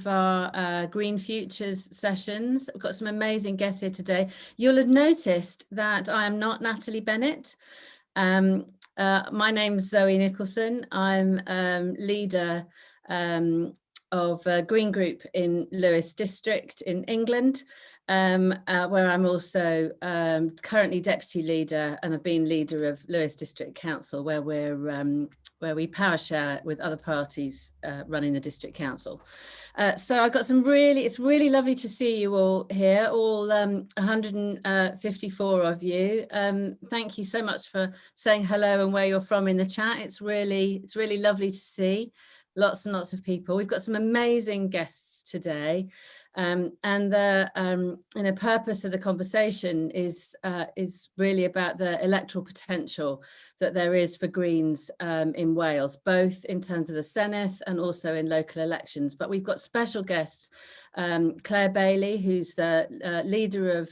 our Green Futures sessions. We've got some amazing guests here today. You'll have noticed that I am not Natalie Bennett. My name's Zoe Nicholson. I'm leader of a Green Group in Lewes District in England, where I'm also currently deputy leader, and I've been leader of Lewes District Council, where we power share with other parties running the district council. So I've got it's really lovely to see you all here, all 154 of you. Thank you so much for saying hello and where you're from in the chat. It's really lovely to see lots and lots of people. We've got some amazing guests today. And the purpose of the conversation is really about the electoral potential that there is for Greens in Wales, both in terms of the Senedd and also in local elections. But we've got special guests, Claire Bailey, who's the leader of,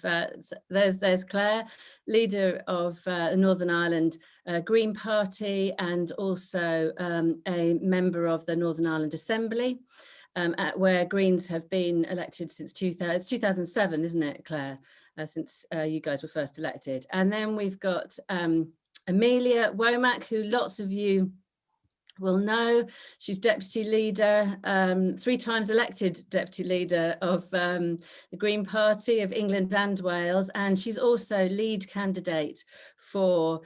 there's Claire, leader of the Northern Ireland Green Party, and also a member of the Northern Ireland Assembly. Where Greens have been elected since 2007, isn't it, Claire? Since you guys were first elected. And then we've got Amelia Womack, who lots of you will know. She's deputy leader, 3 times elected deputy leader of the Green Party of England and Wales. And she's also lead candidate for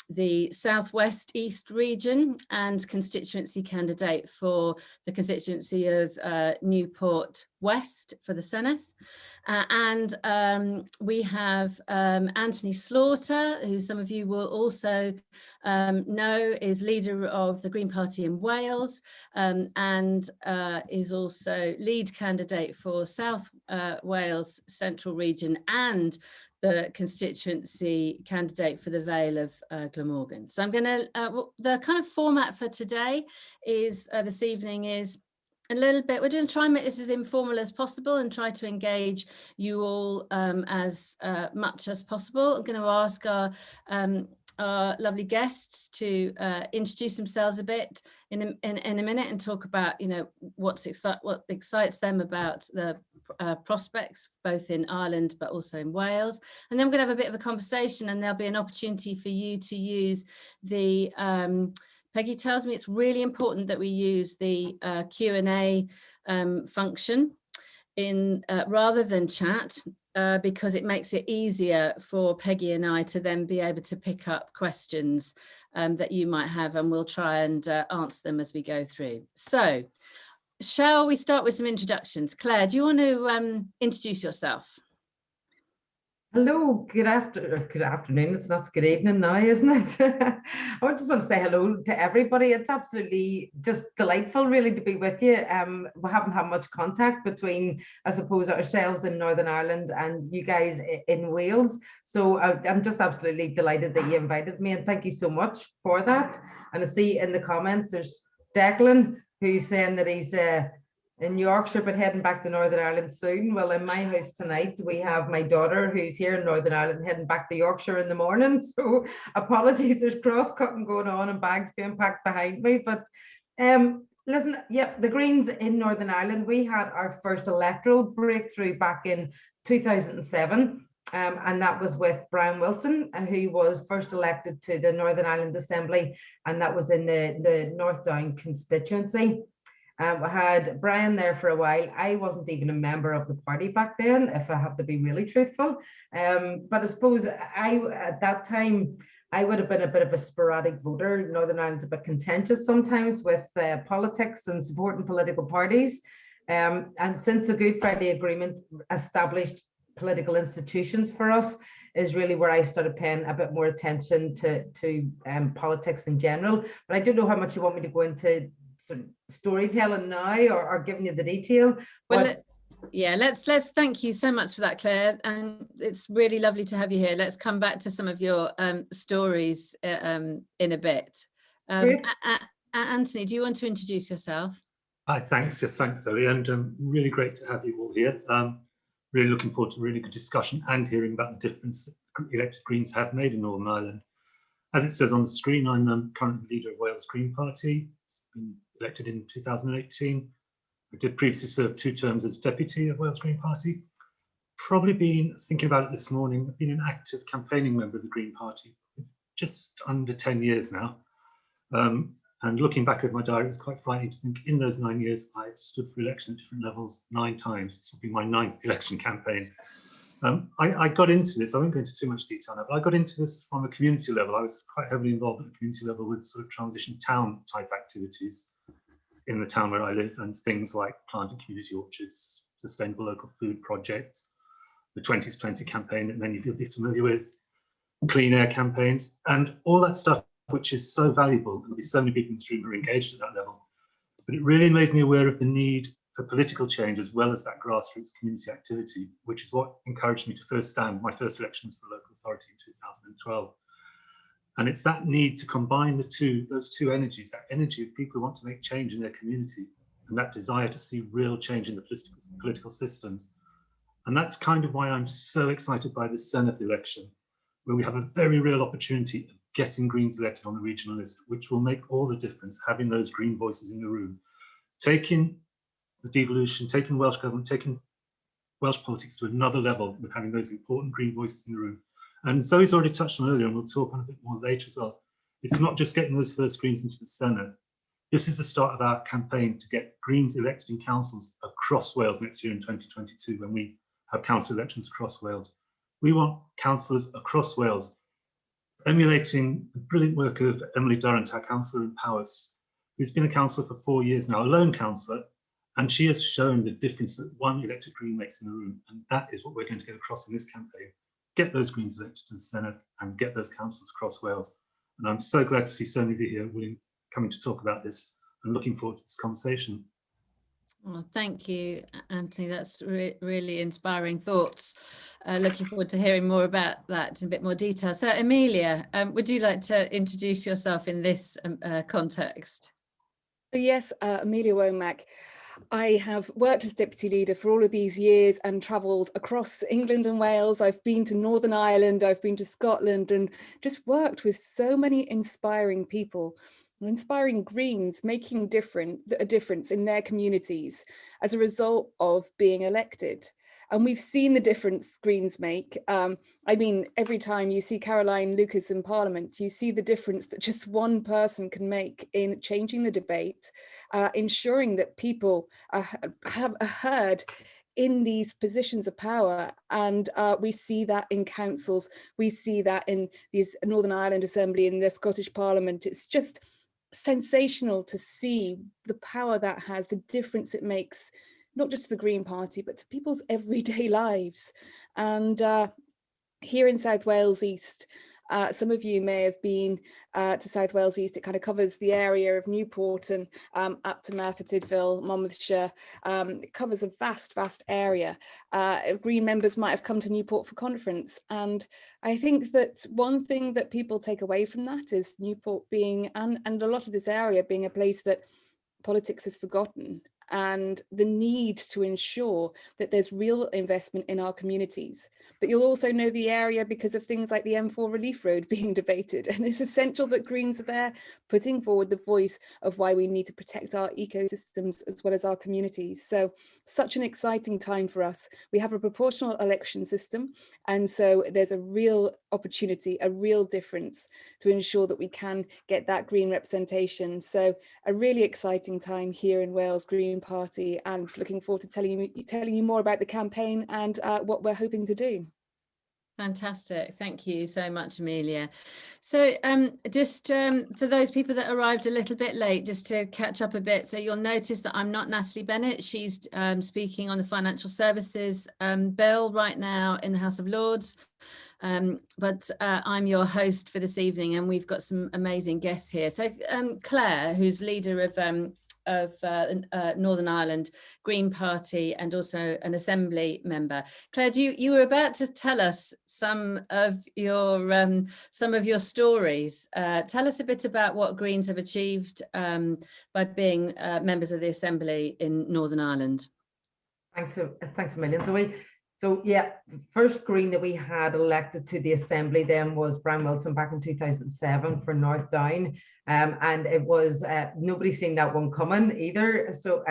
the Southwest East region and constituency candidate for the constituency of Newport West for the Senedd. And we have Anthony Slaughter, who some of you will also know is leader of the Green Party in Wales, and is also lead candidate for South Wales Central Region and the constituency candidate for the Vale of Glamorgan. So I'm going to, the kind of format for today is, this evening is a little bit, we're going to try and make this as informal as possible and try to engage you all as much as possible. I'm going to ask our lovely guests to introduce themselves a bit in a minute and talk about, you know, what excites them about the prospects both in Ireland but also in Wales. And then we're going to have a bit of a conversation, and there'll be an opportunity for you to use the Peggy tells me it's really important that we use the Q&A function in rather than chat, because it makes it easier for Peggy and I to then be able to pick up questions that you might have, and we'll try and answer them as we go through. So shall we start with some introductions? Claire, do you want to introduce yourself? Hello, good afternoon. It's not good evening now, isn't it? I just want to say hello to everybody. It's absolutely just delightful, really, to be with you. We haven't had much contact between, I suppose, ourselves in Northern Ireland and you guys in Wales. So I'm just absolutely delighted that you invited me, and thank you so much for that. And I see in the comments there's Declan, who's saying that he's in Yorkshire, but heading back to Northern Ireland soon. Well, in my house tonight, we have my daughter who's here in Northern Ireland heading back to Yorkshire in the morning. So apologies, there's cross-cutting going on and bags being packed behind me. But listen, yeah, the Greens in Northern Ireland, we had our first electoral breakthrough back in 2007. And that was with Brian Wilson, who was first elected to the Northern Ireland Assembly, and that was in the North Down constituency. We had Brian there for a while. I wasn't even a member of the party back then, if I have to be really truthful. But I suppose at that time, I would have been a bit of a sporadic voter. Northern Ireland's a bit contentious sometimes with politics and supporting political parties. And since the Good Friday Agreement established political institutions for us, is really where I started paying a bit more attention to politics in general. But I don't know how much you want me to go into sort of storytelling now, or giving you the detail. Well, yeah, let's thank you so much for that, Claire, and it's really lovely to have you here. Let's come back to some of your stories in a bit. Anthony, do you want to introduce yourself? Hi, thanks. Yes, thanks, Zoe, and really great to have you all here. Really looking forward to a really good discussion and hearing about the difference that elected Greens have made in Northern Ireland. As it says on the screen, I'm currently leader of Wales Green Party. It's been elected in 2018. I did previously serve 2 terms as deputy of Wales Green Party. Probably been, thinking about it this morning, I've been an active campaigning member of the Green Party just under 10 years now. And looking back at my diary, it's quite frightening to think in those 9 years, I stood for election at different levels 9 times. This will be my 9th election campaign. I got into this, I won't go into too much detail now, but I got into this from a community level. I was quite heavily involved at the community level with sort of transition town type activities in the town where I live, and things like planting community orchards, sustainable local food projects, the 20's Plenty campaign that many of you will be familiar with, clean air campaigns, and all that stuff which is so valuable. There'll be so many people in this room who are engaged at that level. But it really made me aware of the need for political change as well as that grassroots community activity, which is what encouraged me to first stand my first elections for local authority in 2012. And it's that need to combine those two energies, that energy of people who want to make change in their community and that desire to see real change in the political systems. And that's kind of why I'm so excited by this Senedd election, where we have a very real opportunity of getting Greens elected on the regional list, which will make all the difference, having those Green voices in the room, taking the devolution, taking Welsh government, taking Welsh politics to another level with having those important Green voices in the room. And Zoe's already touched on earlier, and we'll talk on a bit more later as well. It's not just getting those first Greens into the Senedd. This is the start of our campaign to get Greens elected in councils across Wales next year in 2022, when we have council elections across Wales. We want councillors across Wales emulating the brilliant work of Emily Durrant, our councillor in Powys, who's been a councillor for 4 years now, a lone councillor, and she has shown the difference that one elected Green makes in the room. And that is what we're going to get across in this campaign. Get those Greens elected to the Senedd and get those councillors across Wales. And I'm so glad to see so many of you here coming to talk about this, and looking forward to this conversation. Well, thank you, Anthony. That's really inspiring thoughts. Looking forward to hearing more about that in a bit more detail. So, Amelia, would you like to introduce yourself in this context? Yes, Emilia Womack. I have worked as deputy leader for all of these years and travelled across England and Wales. I've been to Northern Ireland, I've been to Scotland, and just worked with so many inspiring people, inspiring Greens, making a difference in their communities as a result of being elected. And we've seen the difference Greens make. I mean, every time you see Caroline Lucas in Parliament, you see the difference that just one person can make in changing the debate, ensuring that people have a heard in these positions of power. And we see that in councils, we see that in the Northern Ireland Assembly, in the Scottish Parliament. It's just sensational to see the power that has, the difference it makes, not just to the Green Party, but to people's everyday lives. And here in South Wales East, some of you may have been to South Wales East. It kind of covers the area of Newport and up to Merthyr Tydfil, Monmouthshire. It covers a vast area. Green members might have come to Newport for conference. And I think that one thing that people take away from that is Newport being, and a lot of this area being, a place that politics is forgotten, and the need to ensure that there's real investment in our communities. But you'll also know the area because of things like the M4 Relief Road being debated. And it's essential that Greens are there putting forward the voice of why we need to protect our ecosystems as well as our communities. So such an exciting time for us. We have a proportional election system. And so there's a real opportunity, a real difference to ensure that we can get that Green representation. So a really exciting time here in Wales Green Party, and looking forward to telling you more about the campaign and what we're hoping to do. Fantastic. Thank you so much, Amelia. So just for those people that arrived a little bit late, just to catch up a bit. So you'll notice that I'm not Natalie Bennett. She's speaking on the financial services bill right now in the House of Lords. But I'm your host for this evening, and we've got some amazing guests here. So Claire, who's leader of Northern Ireland Green Party and also an Assembly member. Claire, you were about to tell us some of your stories. Tell us a bit about what Greens have achieved by being members of the Assembly in Northern Ireland. Thanks a million, Zoe. So yeah, the first Green that we had elected to the Assembly then was Brian Wilson back in 2007 for North Down. And it was, nobody's seen that one coming either. So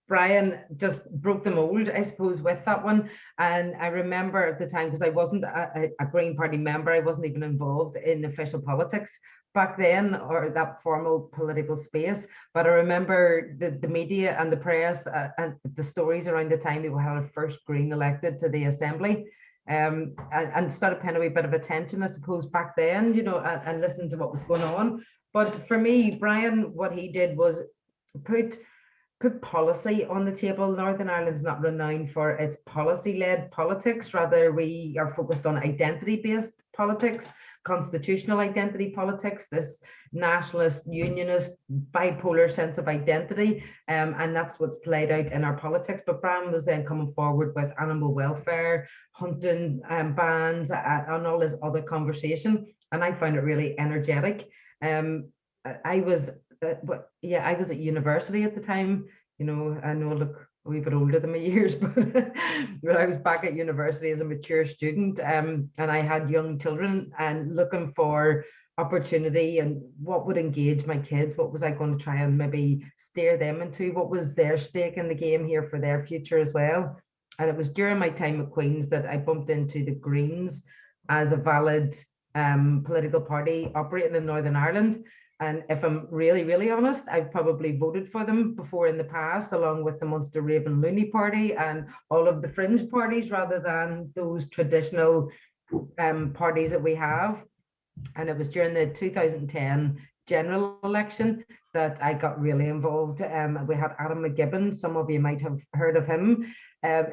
Brian just broke the mold, I suppose, with that one. And I remember at the time, because I wasn't a Green Party member, I wasn't even involved in official politics back then, or that formal political space. But I remember the media and the press and the stories around the time we had our first Green elected to the Assembly, and started paying a wee bit of attention, I suppose, back then, you know, and listening to what was going on. But for me, Brian, what he did was put policy on the table. Northern Ireland's not renowned for its policy-led politics. Rather, we are focused on identity-based politics, constitutional identity politics, this nationalist, unionist, bipolar sense of identity, and that's what's played out in our politics. But Brian was then coming forward with animal welfare, hunting bans, and all this other conversation, and I found it really energetic. I was at university at the time. You know, I know I look a wee bit older than my years, but I was back at university as a mature student, and I had young children and looking for opportunity and what would engage my kids. What was I going to try and maybe steer them into? What was their stake in the game here for their future as well? And it was during my time at Queen's that I bumped into the Greens as a valid political party operating in Northern Ireland. And if I'm really, really honest, I've probably voted for them before in the past, along with the Munster Raven Looney Party and all of the fringe parties, rather than those traditional parties that we have. And it was during the 2010 general election that I got really involved. We had Adam McGibbon, some of you might have heard of him.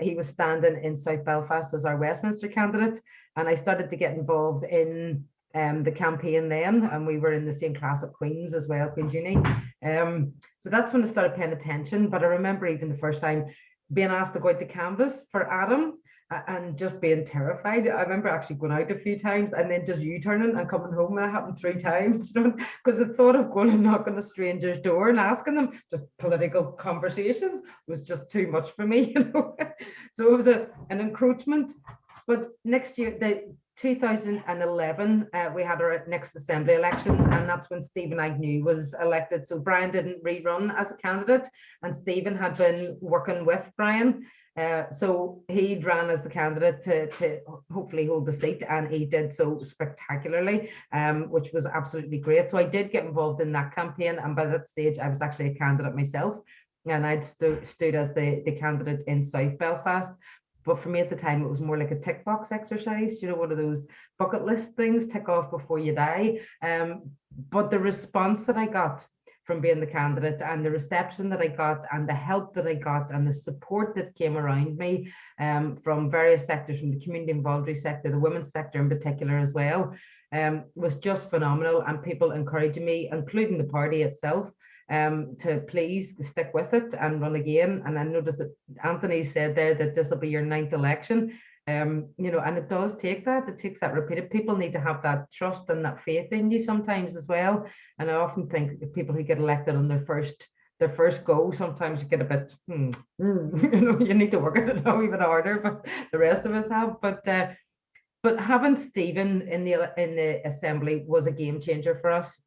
He was standing in South Belfast as our Westminster candidate, and I started to get involved in the campaign then, and we were in the same class at Queen's as well, Queen's Uni. So that's when I started paying attention. But I remember even the first time being asked to go out to canvass for Adam and just being terrified. I remember actually going out a few times and then just U-turning and coming home. That happened 3 times, you know, because the thought of going and knocking on a stranger's door and asking them just political conversations was just too much for me, you know. So it was an encroachment. But next year, the 2011, we had our next Assembly elections, and that's when Stephen Agnew was elected. So Brian didn't rerun as a candidate, and Stephen had been working with Brian. So he ran as the candidate to hopefully hold the seat, and he did so spectacularly, which was absolutely great. So I did get involved in that campaign, and by that stage, I was actually a candidate myself, and I'd stood as the candidate in South Belfast. But for me at the time, it was more like a tick box exercise, you know, one of those bucket list things, tick off before you die. But the response that I got from being the candidate, and the reception that I got, and the help that I got, and the support that came around me from various sectors, from the community and voluntary sector, the women's sector in particular as well, was just phenomenal. And people encouraging me, including the party itself, to please stick with it and run again. And I noticed that Anthony said there that this will be your 9th election. You know, and it does take that. It takes that repeated. People need to have that trust and that faith in you sometimes as well. And I often think that people who get elected on their first go, sometimes you get a bit, you know, you need to work at it now even harder, but the rest of us have. But having Stephen in the Assembly was a game changer for us.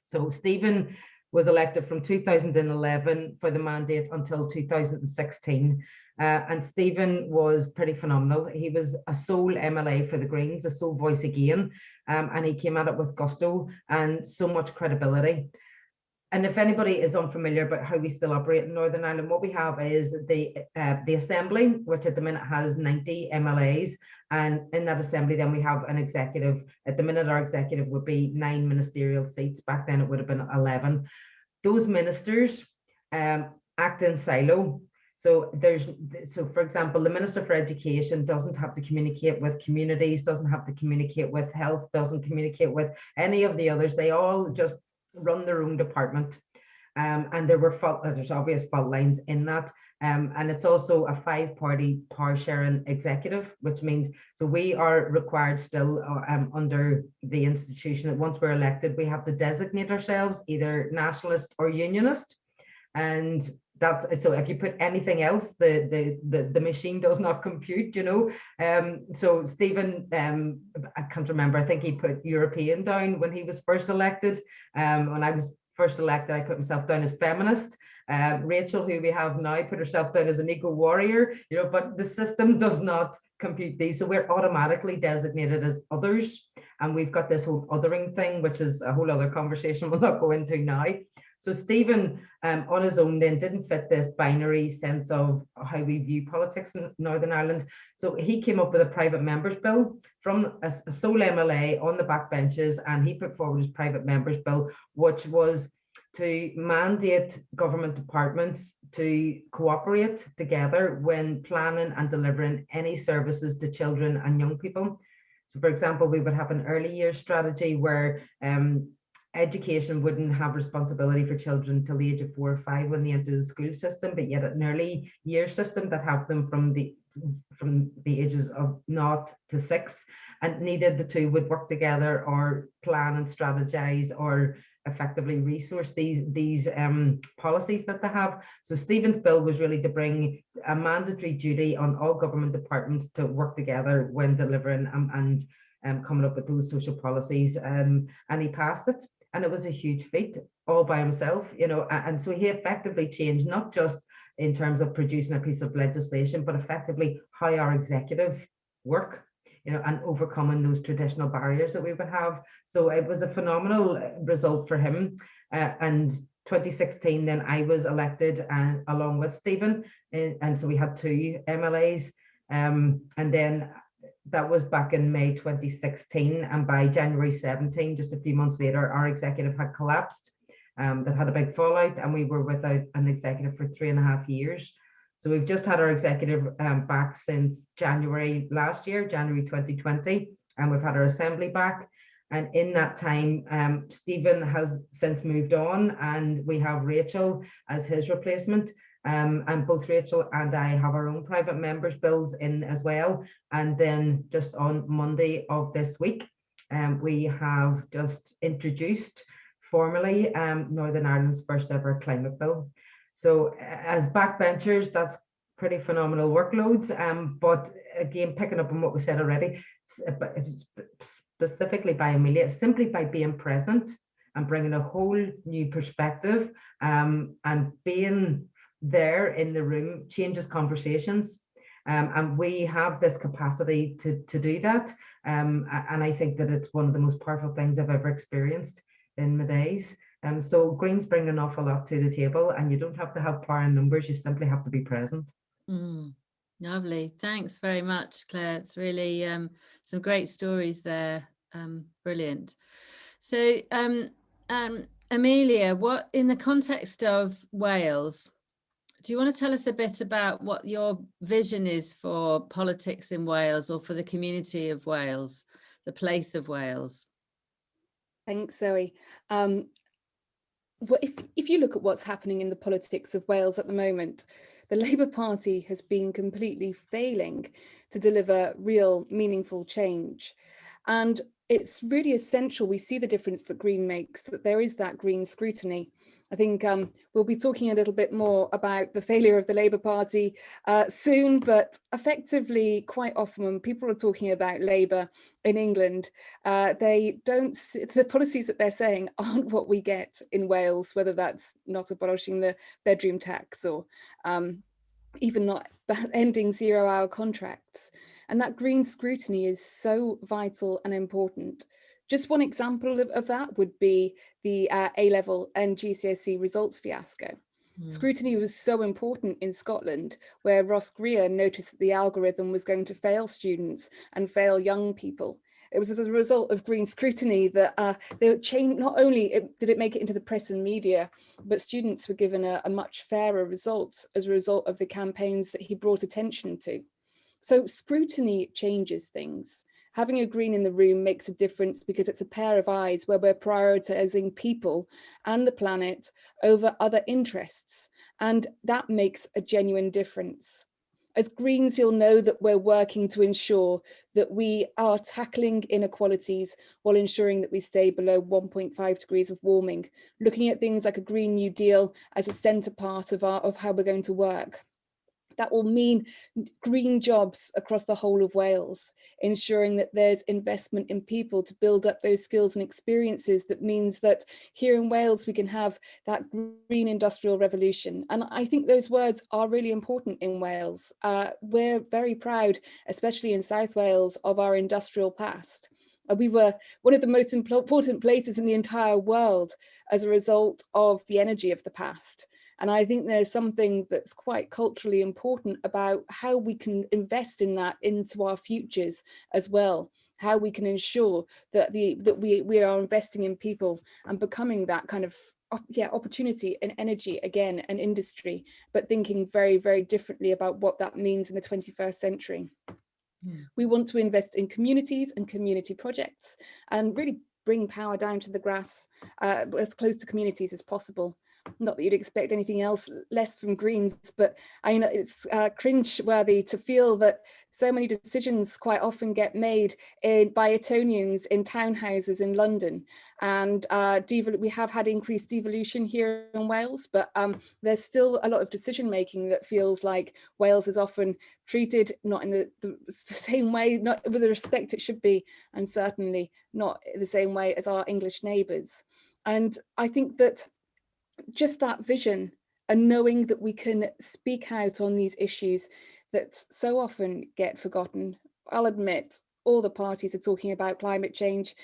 So Stephen was elected from 2011 for the mandate until 2016. And Stephen was pretty phenomenal. He was a sole MLA for the Greens, a sole voice again, and he came at it with gusto and so much credibility. And if anybody is unfamiliar about how we still operate in Northern Ireland, what we have is the Assembly, which at the minute has 90 MLAs. And in that Assembly, then we have an executive. At the minute, our executive would be 9 ministerial seats. Back then, it would have been 11. Those ministers act in silo. So for example, the Minister for Education doesn't have to communicate with communities, doesn't have to communicate with health, doesn't communicate with any of the others. They all just run their own department. And there's obvious fault lines in that. And it's also a 5-party power sharing executive, which means, so we are required still under the institution that once we're elected, we have to designate ourselves either nationalist or unionist. And that's so if you put anything else, the machine does not compute, you know. So Stephen, I can't remember, I think he put European down when he was first elected. When I was first elected, I put myself down as feminist. Rachel, who we have now, put herself down as an eco warrior, you know, but the system does not compute these. So we're automatically designated as others. And we've got this whole othering thing, which is a whole other conversation we'll not go into now. So Stephen, on his own, then didn't fit this binary sense of how we view politics in Northern Ireland. So he came up with a private members bill from a sole MLA on the backbenches, and he put forward his private members bill, which was to mandate government departments to cooperate together when planning and delivering any services to children and young people. So, for example, we would have an early years strategy where education wouldn't have responsibility for children till the age of 4 or 5 when they enter the school system, but yet an early years system that have them from the ages of 0 to 6, and neither the two would work together or plan and strategize or effectively resource these policies that they have. So Stephen's bill was really to bring a mandatory duty on all government departments to work together when delivering and coming up with those social policies, and he passed it. And it was a huge feat all by himself, you know, and so he effectively changed, not just in terms of producing a piece of legislation, but effectively how our executive work, you know, and overcoming those traditional barriers that we would have. So it was a phenomenal result for him. And 2016, then I was elected along with Stephen. And so we had 2 MLAs. And then that was back in May 2016, and by January 17, just a few months later, our executive had collapsed. That had a big fallout, and we were without an executive for 3.5 years. So we've just had our executive back since January last year, January 2020, and we've had our assembly back. And in that time, Stephen has since moved on, and we have Rachel as his replacement. And both Rachel and I have our own private members bills in as well. And then just on Monday of this week, we have just introduced formally Northern Ireland's first ever climate bill. So as backbenchers, that's pretty phenomenal workloads. But again, picking up on what we said already, specifically by Amelia, simply by being present and bringing a whole new perspective and being there in the room changes conversations, and we have this capacity to do that, and I think that it's one of the most powerful things I've ever experienced in my days. So Greens bring an awful lot to the table, and you don't have to have power in numbers, you simply have to be present. Lovely, thanks very much, Claire. It's really some great stories there. Brilliant. So Amelia, what in the context of Wales, do you want to tell us a bit about what your vision is for politics in Wales, or for the community of Wales, the place of Wales? Thanks, Zoe. If you look at what's happening in the politics of Wales at the moment, the Labour Party has been completely failing to deliver real, meaningful change. And it's really essential we see the difference that Green makes, that there is that Green scrutiny. I think we'll be talking a little bit more about the failure of the Labour Party soon, but effectively, quite often when people are talking about Labour in England, the policies that they're saying aren't what we get in Wales, whether that's not abolishing the bedroom tax or even not ending 0-hour contracts. And that Green scrutiny is so vital and important. Just one example of that would be the A-level and GCSE results fiasco. Scrutiny was so important in Scotland, where Ross Greer noticed that the algorithm was going to fail students and fail young people. It was as a result of Green scrutiny that they changed. Not only did it make it into the press and media, but students were given a much fairer result as a result of the campaigns that he brought attention to. So scrutiny changes things. Having a Green in the room makes a difference because it's a pair of eyes where we're prioritizing people and the planet over other interests. And that makes a genuine difference. As Greens, you'll know that we're working to ensure that we are tackling inequalities while ensuring that we stay below 1.5 degrees of warming, looking at things like a Green New Deal as a centre part of how we're going to work. That will mean green jobs across the whole of Wales, ensuring that there's investment in people to build up those skills and experiences. That means that here in Wales, we can have that green industrial revolution. And I think those words are really important in Wales. We're very proud, especially in South Wales, of our industrial past. We were one of the most important places in the entire world as a result of the energy of the past. And I think there's something that's quite culturally important about how we can invest in that into our futures as well, how we can ensure that we are investing in people and becoming that kind of opportunity and energy again, an industry, but thinking very, very differently about what that means in the 21st century. We want to invest in communities and community projects and really bring power down to the grass, as close to communities as possible. Not that you'd expect anything else less from Greens, but I know it's cringe-worthy to feel that so many decisions quite often get made by Etonians in townhouses in London. And we have had increased devolution here in Wales, but there's still a lot of decision-making that feels like Wales is often treated not in the same way, not with the respect it should be, and certainly not the same way as our English neighbours. And I think that just that vision and knowing that we can speak out on these issues that so often get forgotten. I'll admit, all the parties are talking about climate change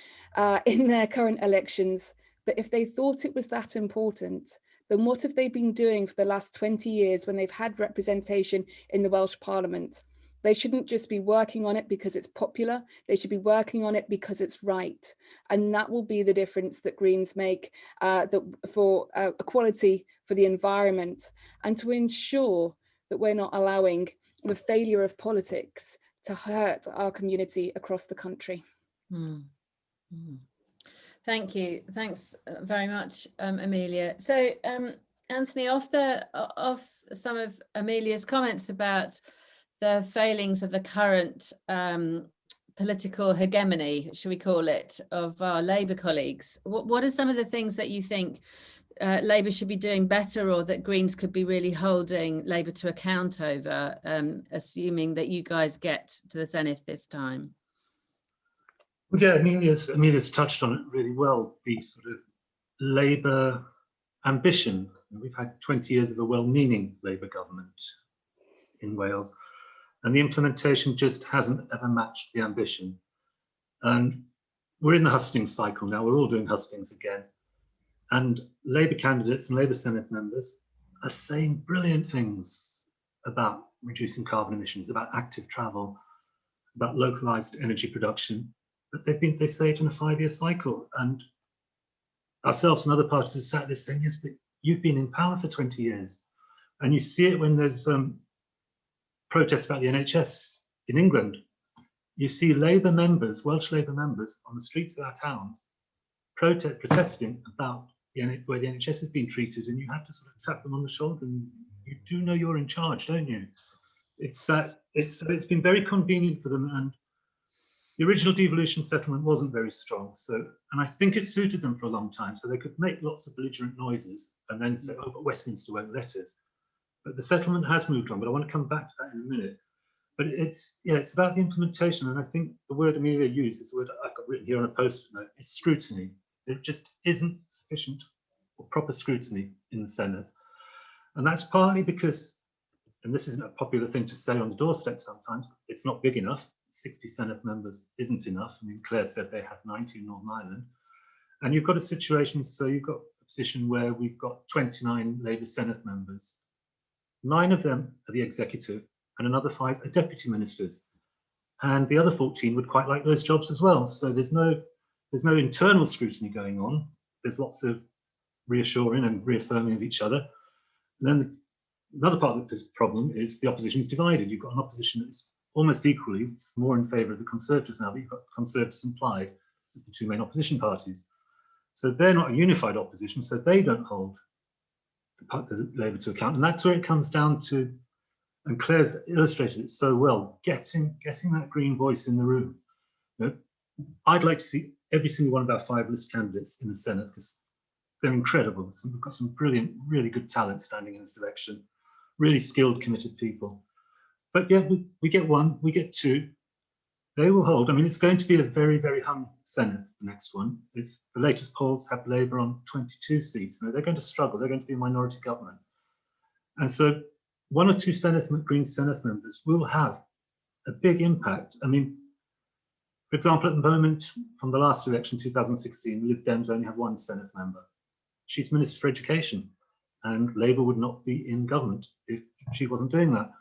in their current elections, but if they thought it was that important, then what have they been doing for the last 20 years when they've had representation in the Welsh Parliament? They shouldn't just be working on it because it's popular, they should be working on it because it's right. And that will be the difference that Greens make for equality, for the environment, and to ensure that we're not allowing the failure of politics to hurt our community across the country. Thank you. Thanks very much, Amelia. So, Anthony, off some of Amelia's comments about the failings of the current political hegemony, should we call it, of our Labour colleagues, what are some of the things that you think Labour should be doing better, or that Greens could be really holding Labour to account over, assuming that you guys get to the Senedd this time? Well, yeah, Amelia's touched on it really well, the sort of Labour ambition. We've had 20 years of a well-meaning Labour government in Wales, and the implementation just hasn't ever matched the ambition. And we're in the hustings cycle now, we're all doing hustings again. And Labour candidates and Labour Senedd members are saying brilliant things about reducing carbon emissions, about active travel, about localised energy production, but they say it in a 5-year cycle. And ourselves and other parties have sat there saying, yes, but you've been in power for 20 years. And you see it when there's protests about the NHS in England. You see Labour members, Welsh Labour members, on the streets of our towns protesting about the way the NHS has been treated, and you have to sort of tap them on the shoulder, and you do know you're in charge, don't you? It's been very convenient for them, and the original devolution settlement wasn't very strong, and I think it suited them for a long time, so they could make lots of belligerent noises and then say, oh, but Westminster won't let us. But the settlement has moved on, but I want to come back to that in a minute. But it's about the implementation, and I think the word Amelia used is the word I've got written here on a post-it note, is scrutiny. There just isn't sufficient or proper scrutiny in the Senedd. And that's partly because, and this isn't a popular thing to say on the doorstep sometimes, it's not big enough. 60 Senedd members isn't enough. I mean, Claire said they have 90 in Northern Ireland. And you've got a situation, so you've got a position where we've got 29 Labour Senedd members. 9 of them are the executive, and another 5 are deputy ministers. And the other 14 would quite like those jobs as well. So there's no internal scrutiny going on. There's lots of reassuring and reaffirming of each other. And then another part of the problem is the opposition is divided. You've got an opposition that's almost equally, it's more in favour of the Conservatives now, but you've got Conservatives and Plaid as the 2 main opposition parties. So they're not a unified opposition, so they don't hold the Labour to account. And that's where it comes down to And Claire's illustrated it so well, getting that Green voice in the room. You know, I'd like to see every single one of our 5 list candidates in the Senedd, because they're incredible. So we've got some brilliant, really good talent standing in this election, really skilled, committed people. But yeah, we get 1, we get 2. They will hold. I mean, it's going to be a very, very hung Senedd, the next one. It's the latest polls have Labour on 22 seats. Now, they're going to struggle. They're going to be a minority government. And so 1 or 2 Green Senedd members will have a big impact. I mean, for example, at the moment, from the last election, 2016, Lib Dems only have 1 Senedd member. She's Minister for Education, and Labour would not be in government if she wasn't doing that.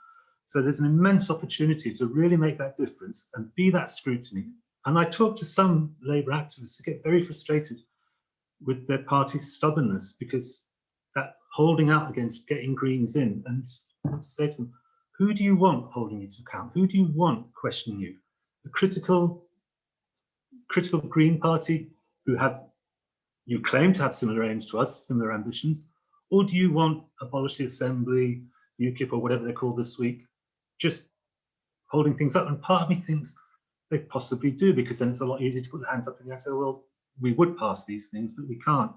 So there's an immense opportunity to really make that difference and be that scrutiny. And I talk to some Labour activists who get very frustrated with their party's stubbornness, because that holding out against getting Greens in, and just want to say to them, who do you want holding you to account? Who do you want questioning you? The critical Green Party who you claim to have similar aims to us, similar ambitions, or do you want abolish the Assembly, UKIP, or whatever they're called this week, just holding things up? And part of me thinks they possibly do, because then it's a lot easier to put their hands up and say, well, we would pass these things, but we can't.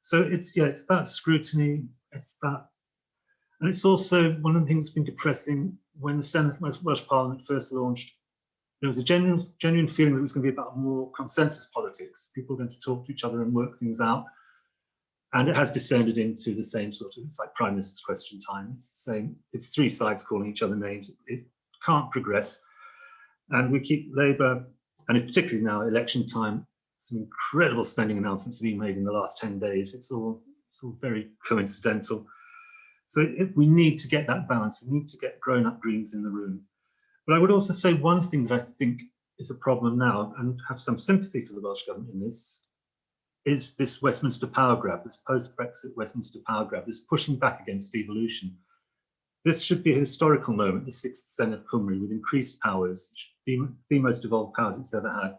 So it's about scrutiny. And it's also one of the things that's been depressing. When the Senedd Welsh Parliament first launched, there was a genuine feeling that it was going to be about more consensus politics. People are going to talk to each other and work things out. And it has descended into the same sort of, it's like Prime Minister's question time. It's the same, it's 3 sides calling each other names. It can't progress. And we keep Labour, and particularly now, election time, some incredible spending announcements have been made in the last 10 days. It's all very coincidental. So we need to get that balance. We need to get grown-up Greens in the room. But I would also say one thing that I think is a problem now, and have some sympathy for the Welsh Government in this, is this Westminster power grab, this post-Brexit Westminster power grab, this pushing back against devolution. This should be a historical moment, the 6th Senedd Cymru, with increased powers, the most devolved powers it's ever had.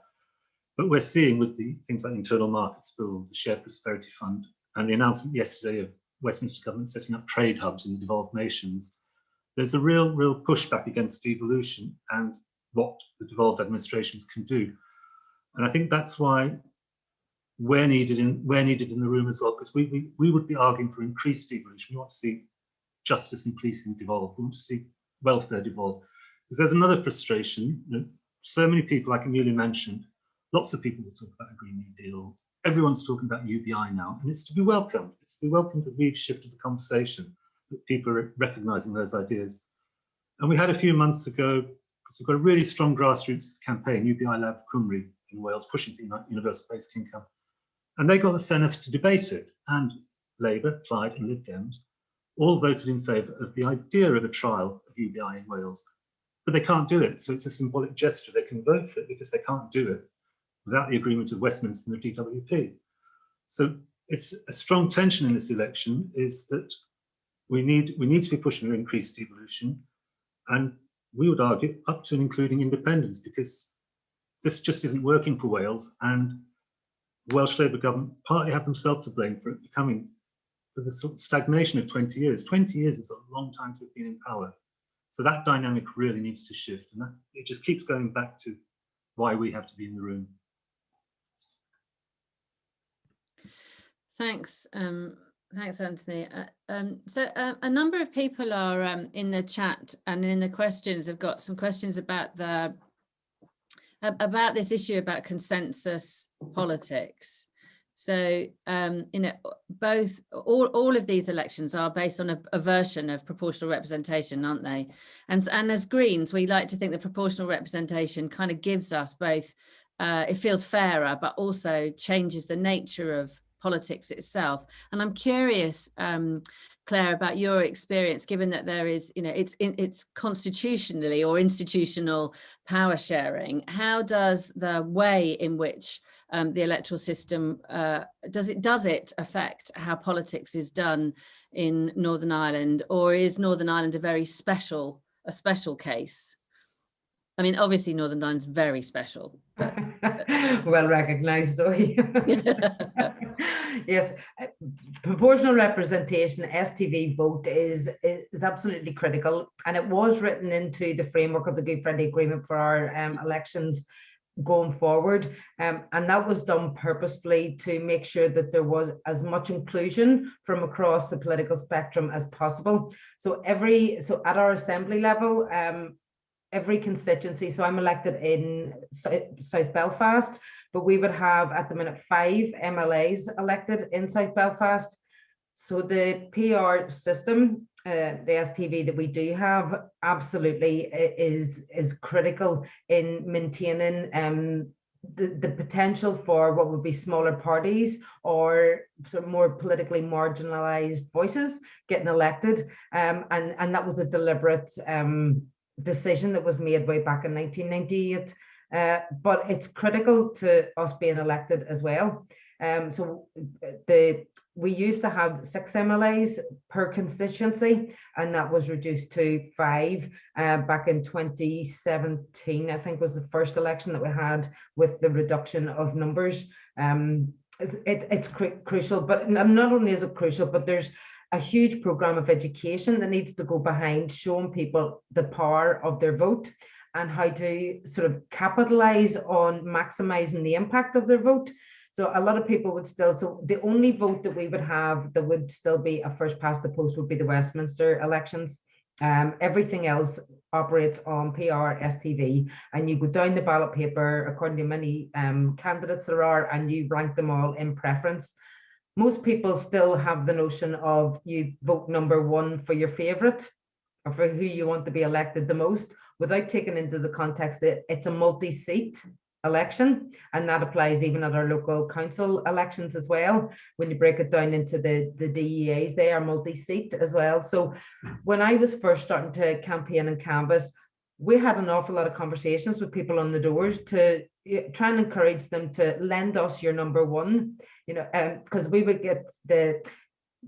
But we're seeing with the things like the Internal Markets Bill, the Shared Prosperity Fund, and the announcement yesterday of Westminster Government setting up trade hubs in the devolved nations, there's a real pushback against devolution and what the devolved administrations can do. And I think that's why we're needed in the room as well, because we would be arguing for increased devolution. We want to see justice and policing devolve. We want to see welfare devolve. Because there's another frustration. You know, so many people, like Amelia mentioned, lots of people will talk about a Green New Deal. Everyone's talking about UBI now, and it's to be welcomed. It's to be welcomed that we've shifted the conversation, that people are recognising those ideas. And we had a few months ago, because we've got a really strong grassroots campaign, UBI Lab Cymru in Wales, pushing for universal basic income. And they got the Senedd to debate it. And Labour, Plaid and Lib Dems all voted in favour of the idea of a trial of UBI in Wales. But they can't do it. So it's a symbolic gesture. They can vote for it because they can't do it without the agreement of Westminster and the DWP. So it's a strong tension in this election, is that we need to be pushing for increased devolution, and we would argue up to and including independence, because this just isn't working for Wales, and the Welsh Labour government partly have themselves to blame for it becoming, for the sort of stagnation of 20 years. 20 years is a long time to have been in power. So that dynamic really needs to shift, and it just keeps going back to why we have to be in the room. Thanks. Thanks, Anthony. So a number of people are in the chat and in the questions have got some questions about this issue about consensus politics. So all of these elections are based on a version of proportional representation, aren't they? And as Greens, we like to think that proportional representation kind of gives us both. It feels fairer, but also changes the nature of politics itself. And I'm curious, Claire, about your experience, given that there is, it's constitutionally or institutional power sharing. How does the way in which the electoral system does it affect how politics is done in Northern Ireland, or is Northern Ireland a special case? I mean, obviously Northern Ireland's very special. But... well recognised, Zoe. Yes, proportional representation, STV vote is absolutely critical, and it was written into the framework of the Good Friday Agreement for our elections going forward, and that was done purposefully to make sure that there was as much inclusion from across the political spectrum as possible. So at our assembly level, every constituency, so I'm elected in South Belfast, but we would have at the minute 5 MLAs elected in South Belfast. So the PR system, the STV that we do have, absolutely is critical in maintaining the potential for what would be smaller parties or sort of more politically marginalized voices getting elected, and that was a deliberate decision that was made way back in 1998, but it's critical to us being elected as well. So we used to have 6 MLAs per constituency, and that was reduced to 5 back in 2017, I think was the first election that we had with the reduction of numbers. It's crucial, but not only is it crucial, but there's a huge program of education that needs to go behind showing people the power of their vote and how to sort of capitalize on maximizing the impact of their vote. So a lot of people would still, so the only vote that we would have that would still be a first past the post would be the Westminster elections. Everything else operates on PR, STV, and you go down the ballot paper according to how many candidates there are, and you rank them all in preference. Most people still have the notion of you vote number 1 for your favorite or for who you want to be elected the most, without taking into the context that it's a multi-seat election, and that applies even at our local council elections as well. When you break it down into the DEAs, they are multi-seat as well. So when I was first starting to campaign and canvass, we had an awful lot of conversations with people on the doors to try and encourage them to lend us your number 1, you know, because we would get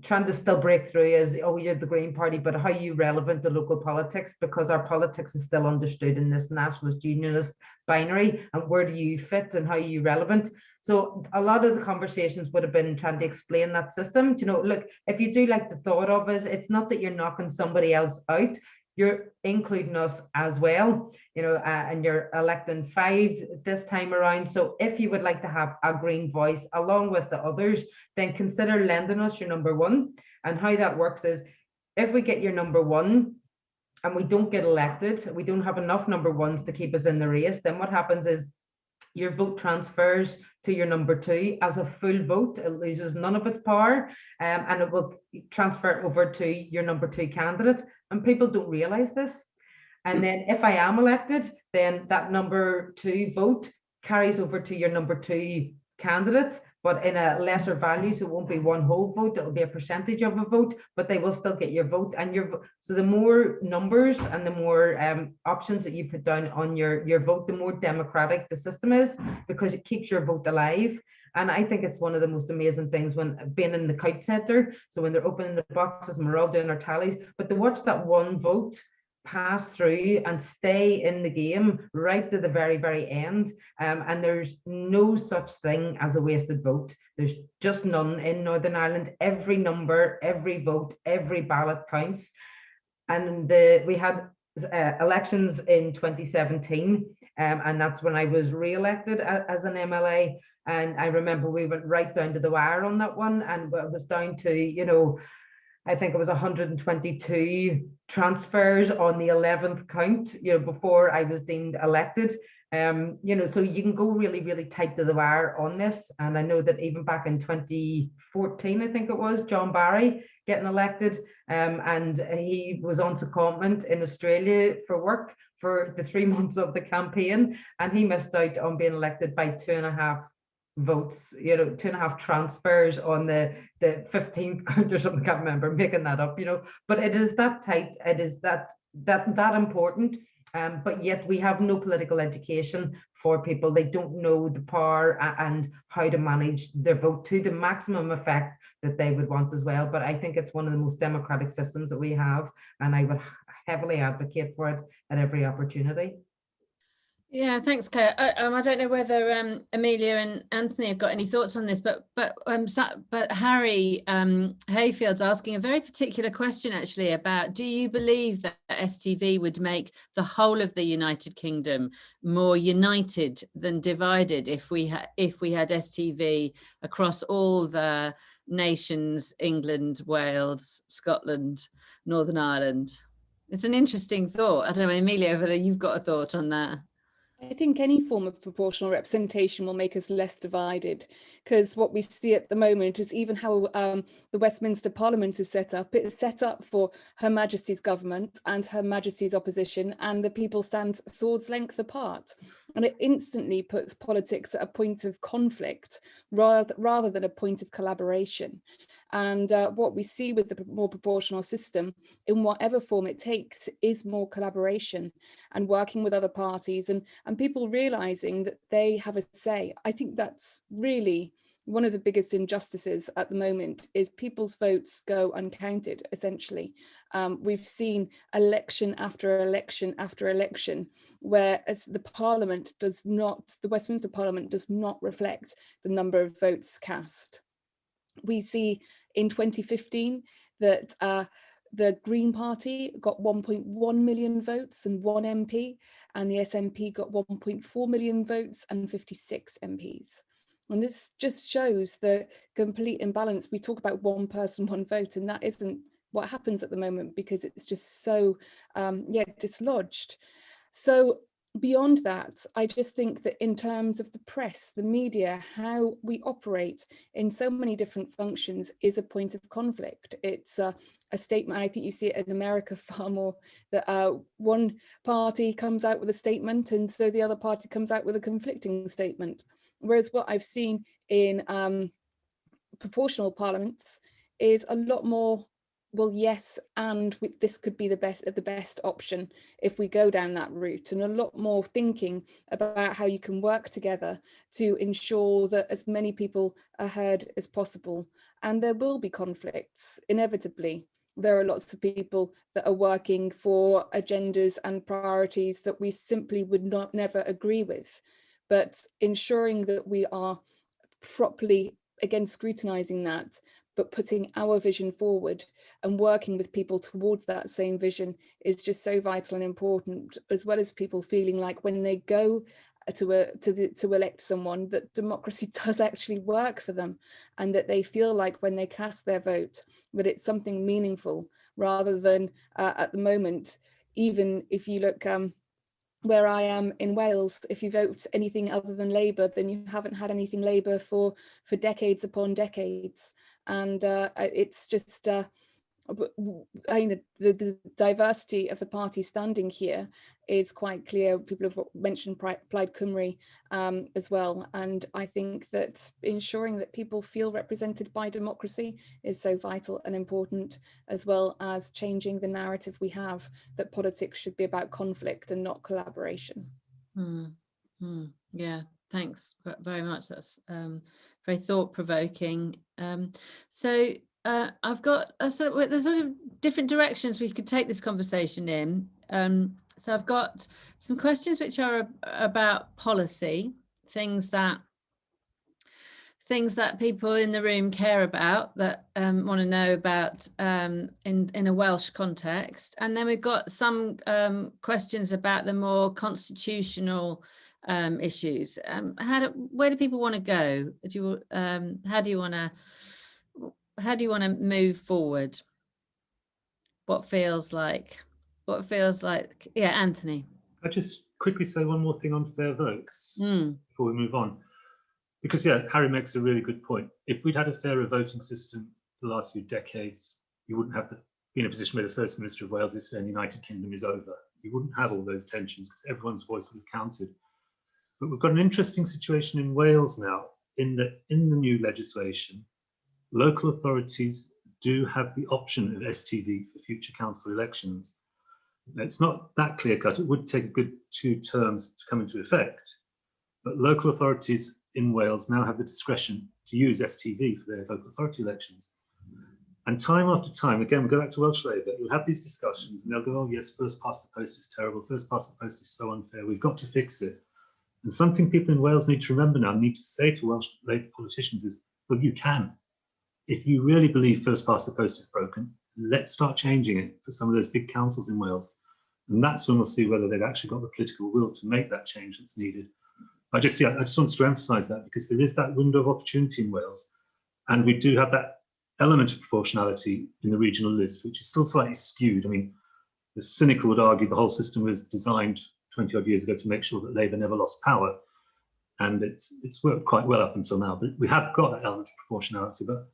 trying to still break through as, oh, you're the Green Party, but how are you relevant to local politics? Because our politics is still understood in this nationalist unionist binary, and where do you fit and how are you relevant? So a lot of the conversations would have been trying to explain that system. You know, look, if you do like the thought of us, it's not that you're knocking somebody else out, you're including us as well, you know, and you're electing 5 this time around. So if you would like to have a green voice along with the others, then consider lending us your number 1. And how that works is, if we get your number 1 and we don't get elected, we don't have enough number 1s to keep us in the race, then what happens is your vote transfers to your number 2 as a full vote. It loses none of its power, and it will transfer over to your number 2 candidate. And people don't realize this. And then if I am elected, then that number 2 vote carries over to your number 2 candidate, but in a lesser value. So it won't be 1 whole vote, it'll be a percentage of a vote, but they will still get your vote. And so the more numbers and the more options that you put down on your vote, the more democratic the system is, because it keeps your vote alive. And I think it's one of the most amazing things when being in the count centre. So when they're opening the boxes and we're all doing our tallies, but to watch that 1 vote pass through and stay in the game right to the very, very end. And there's no such thing as a wasted vote. There's just none in Northern Ireland. Every number, every vote, every ballot counts. And we had elections in 2017, and that's when I was re-elected as an MLA. And I remember we went right down to the wire on that one, and it was down to, you know, I think it was 122 transfers on the 11th count, you know, before I was deemed elected. You know, so you can go really, really tight to the wire on this. And I know that even back in 2014, I think it was, John Barry getting elected, and he was on secondment in Australia for work for the 3 months of the campaign, and he missed out on being elected by 2.5 votes, you know, 2.5 transfers on the 15th count or something. I can't remember, making that up, you know, but it is that tight, it is that important. But yet we have no political education for people. They don't know the power and how to manage their vote to the maximum effect that they would want as well. But I think it's one of the most democratic systems that we have, and I would heavily advocate for it at every opportunity. Yeah, thanks, Claire. I don't know whether Amelia and Anthony have got any thoughts on this, but Harry Hayfield's asking a very particular question actually about: do you believe that STV would make the whole of the United Kingdom more united than divided if we had STV across all the nations, England, Wales, Scotland, Northern Ireland? It's an interesting thought. I don't know, Amelia, whether you've got a thought on that. I think any form of proportional representation will make us less divided, because what we see at the moment is even how the Westminster Parliament is set up. It's set up for Her Majesty's government and Her Majesty's opposition, and the people stand swords length apart. And it instantly puts politics at a point of conflict rather than a point of collaboration. And what we see with the more proportional system, in whatever form it takes, is more collaboration and working with other parties and people realizing that they have a say. I think that's really one of the biggest injustices at the moment, is people's votes go uncounted, essentially. We've seen election after election after election, whereas the Westminster Parliament does not reflect the number of votes cast. We see in 2015 that the Green Party got 1.1 million votes and 1 MP, and the SNP got 1.4 million votes and 56 MPs. And this just shows the complete imbalance. We talk about one person, one vote, and that isn't what happens at the moment, because it's just so dislodged. So beyond that, I just think that in terms of the press, the media, how we operate in so many different functions is a point of conflict. It's a statement. I think you see it in America far more, that one party comes out with a statement and so the other party comes out with a conflicting statement. Whereas what I've seen in proportional parliaments is a lot more, well, yes, and this could be the best option if we go down that route, and a lot more thinking about how you can work together to ensure that as many people are heard as possible. And there will be conflicts, inevitably. There are lots of people that are working for agendas and priorities that we simply would never agree with. But ensuring that we are properly, again, scrutinizing that, but putting our vision forward and working with people towards that same vision is just so vital and important, as well as people feeling like when they go to elect someone, that democracy does actually work for them, and that they feel like when they cast their vote that it's something meaningful, rather than at the moment, even if you look where I am in Wales, if you vote anything other than Labour, then you haven't had anything Labour for decades upon decades. And it's just, I mean, the diversity of the party standing here is quite clear. People have mentioned Plaid Cymru as well. And I think that ensuring that people feel represented by democracy is so vital and important, as well as changing the narrative we have that politics should be about conflict and not collaboration. Yeah, thanks very much. That's very thought-provoking. So I've got there's sort of different directions we could take this conversation in. So I've got some questions which are about policy, things that people in the room care about, that want to know about in a Welsh context. And then we've got some questions about the more constitutional issues. Where do people want to go? How do you want to move forward? What feels like? Yeah, Anthony. I'll just quickly say one more thing on fair votes before we move on. Because, yeah, Harry makes a really good point. If we'd had a fairer voting system for the last few decades, you wouldn't have been in a position where the First Minister of Wales is saying the United Kingdom is over. You wouldn't have all those tensions because everyone's voice would have counted. But we've got an interesting situation in Wales now, in that in the new legislation, local authorities do have the option of STV for future council elections. It's not that clear-cut. It would take a good 2 terms to come into effect. But local authorities in Wales now have the discretion to use STV for their local authority elections. And time after time, again, we go back to Welsh Labour, you'll have these discussions and they'll go, oh yes, first past the post is terrible, first past the post is so unfair, we've got to fix it. And something people in Wales need to remember now, need to say to Welsh Labour politicians is, well, you can. If you really believe first past the post is broken, let's start changing it for some of those big councils in Wales. And that's when we'll see whether they've actually got the political will to make that change that's needed. I just wanted to emphasise that because there is that window of opportunity in Wales, and we do have that element of proportionality in the regional lists, which is still slightly skewed. I mean, the cynical would argue the whole system was designed 20 odd years ago to make sure that Labour never lost power, and it's worked quite well up until now. But we have got that element of proportionality. But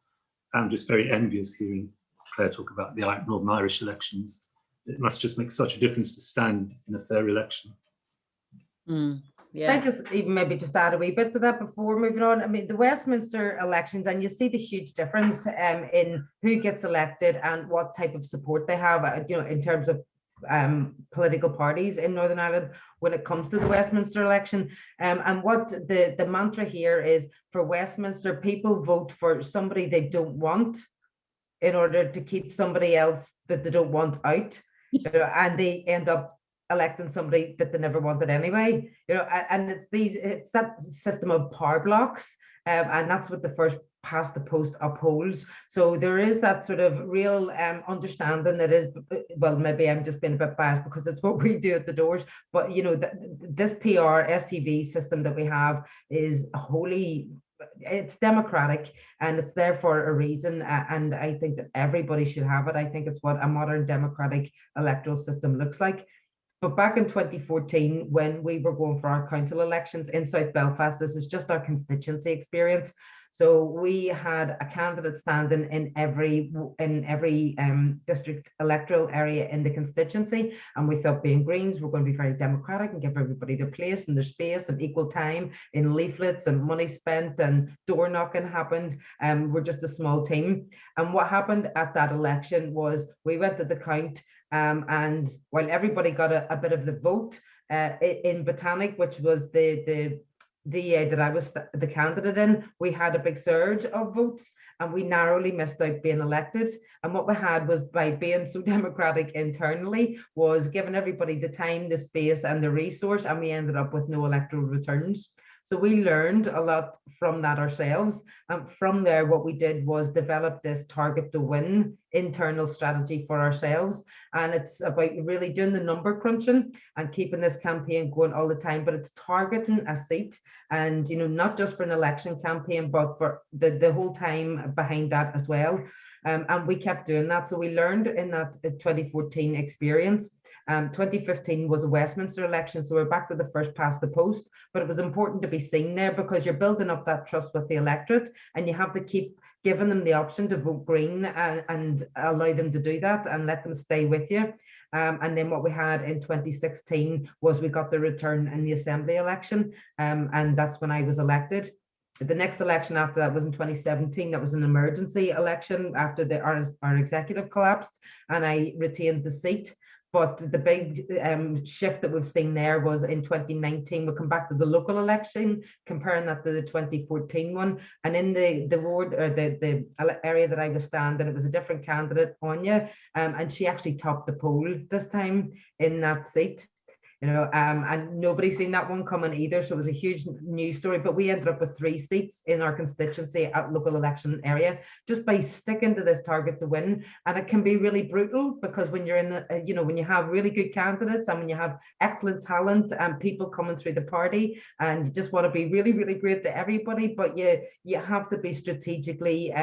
I'm just very envious hearing Claire talk about the Northern Irish elections. It must just make such a difference to stand in a fair election. Yeah. I just even maybe just add a wee bit to that before moving on. I mean, the Westminster elections, and you see the huge difference in who gets elected and what type of support they have, you know, in terms of political parties in Northern Ireland when it comes to the Westminster election. And what the mantra here is, for Westminster, people vote for somebody they don't want in order to keep somebody else that they don't want out, you know, and they end up electing somebody that they never wanted anyway, you know. And it's that system of power blocks, and that's what the first past the post upholds. So there is that sort of real understanding that is, well, maybe I'm just being a bit biased because it's what we do at the doors, but you know, this PR STV system that we have is wholly, it's democratic and it's there for a reason, and I think that everybody should have it. I think it's what a modern democratic electoral system looks like. But back in 2014, when we were going for our council elections in South Belfast, this is just our constituency experience. So we had a candidate standing in every district electoral area in the constituency, and we thought, being Greens, we're going to be very democratic and give everybody their place and their space and equal time in leaflets and money spent, and door knocking happened. We're just a small team. And what happened at that election was we went to the count, and while everybody got a bit of the vote in Botanic, which was the DA that I was the candidate in, we had a big surge of votes and we narrowly missed out being elected. And what we had was, by being so democratic internally, was giving everybody the time, the space and the resource, and we ended up with no electoral returns. So we learned a lot from that ourselves. And from there, what we did was develop this target to win internal strategy for ourselves. And it's about really doing the number crunching and keeping this campaign going all the time, but it's targeting a seat, and, you know, not just for an election campaign, but for the whole time behind that as well. And we kept doing that. So we learned in that 2014 experience. 2015 was a Westminster election, so we're back to the first past the post, but it was important to be seen there because you're building up that trust with the electorate, and you have to keep giving them the option to vote Green and allow them to do that and let them stay with you. And then what we had in 2016 was we got the return in the Assembly election, and that's when I was elected. The next election after that was in 2017. That was an emergency election after our executive collapsed, and I retained the seat. But the big shift that we've seen there was in 2019. We'll come back to the local election, comparing that to the 2014 one. And in the ward, or the area that I was standing, it was a different candidate, Anya, and she actually topped the poll this time in that seat. You know, and nobody's seen that one coming either. So it was a huge news story, but we ended up with 3 seats in our constituency at local election area just by sticking to this target to win. And it can be really brutal because when you're in, you know, when you have really good candidates and when you have excellent talent and people coming through the party, and you just want to be really, really great to everybody, but you have to be strategically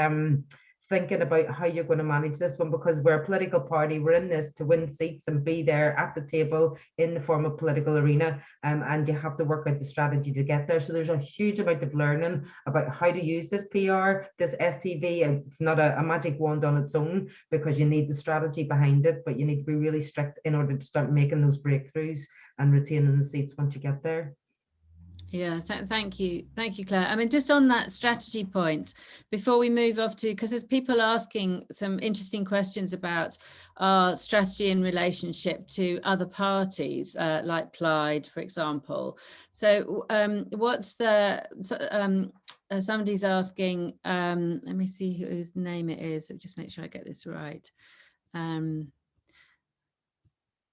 thinking about how you're going to manage this one, because we're a political party. We're in this to win seats and be there at the table in the formal political arena, and you have to work out the strategy to get there. So there's a huge amount of learning about how to use this PR, this STV, and it's not a magic wand on its own, because you need the strategy behind it, but you need to be really strict in order to start making those breakthroughs and retaining the seats once you get there. Yeah, thank you, Claire. I mean, just on that strategy point, before we move off to, because there's people asking some interesting questions about our strategy in relationship to other parties, like Plaid, for example. So, what's the? Somebody's asking. Let me see whose name it is. So just make sure I get this right.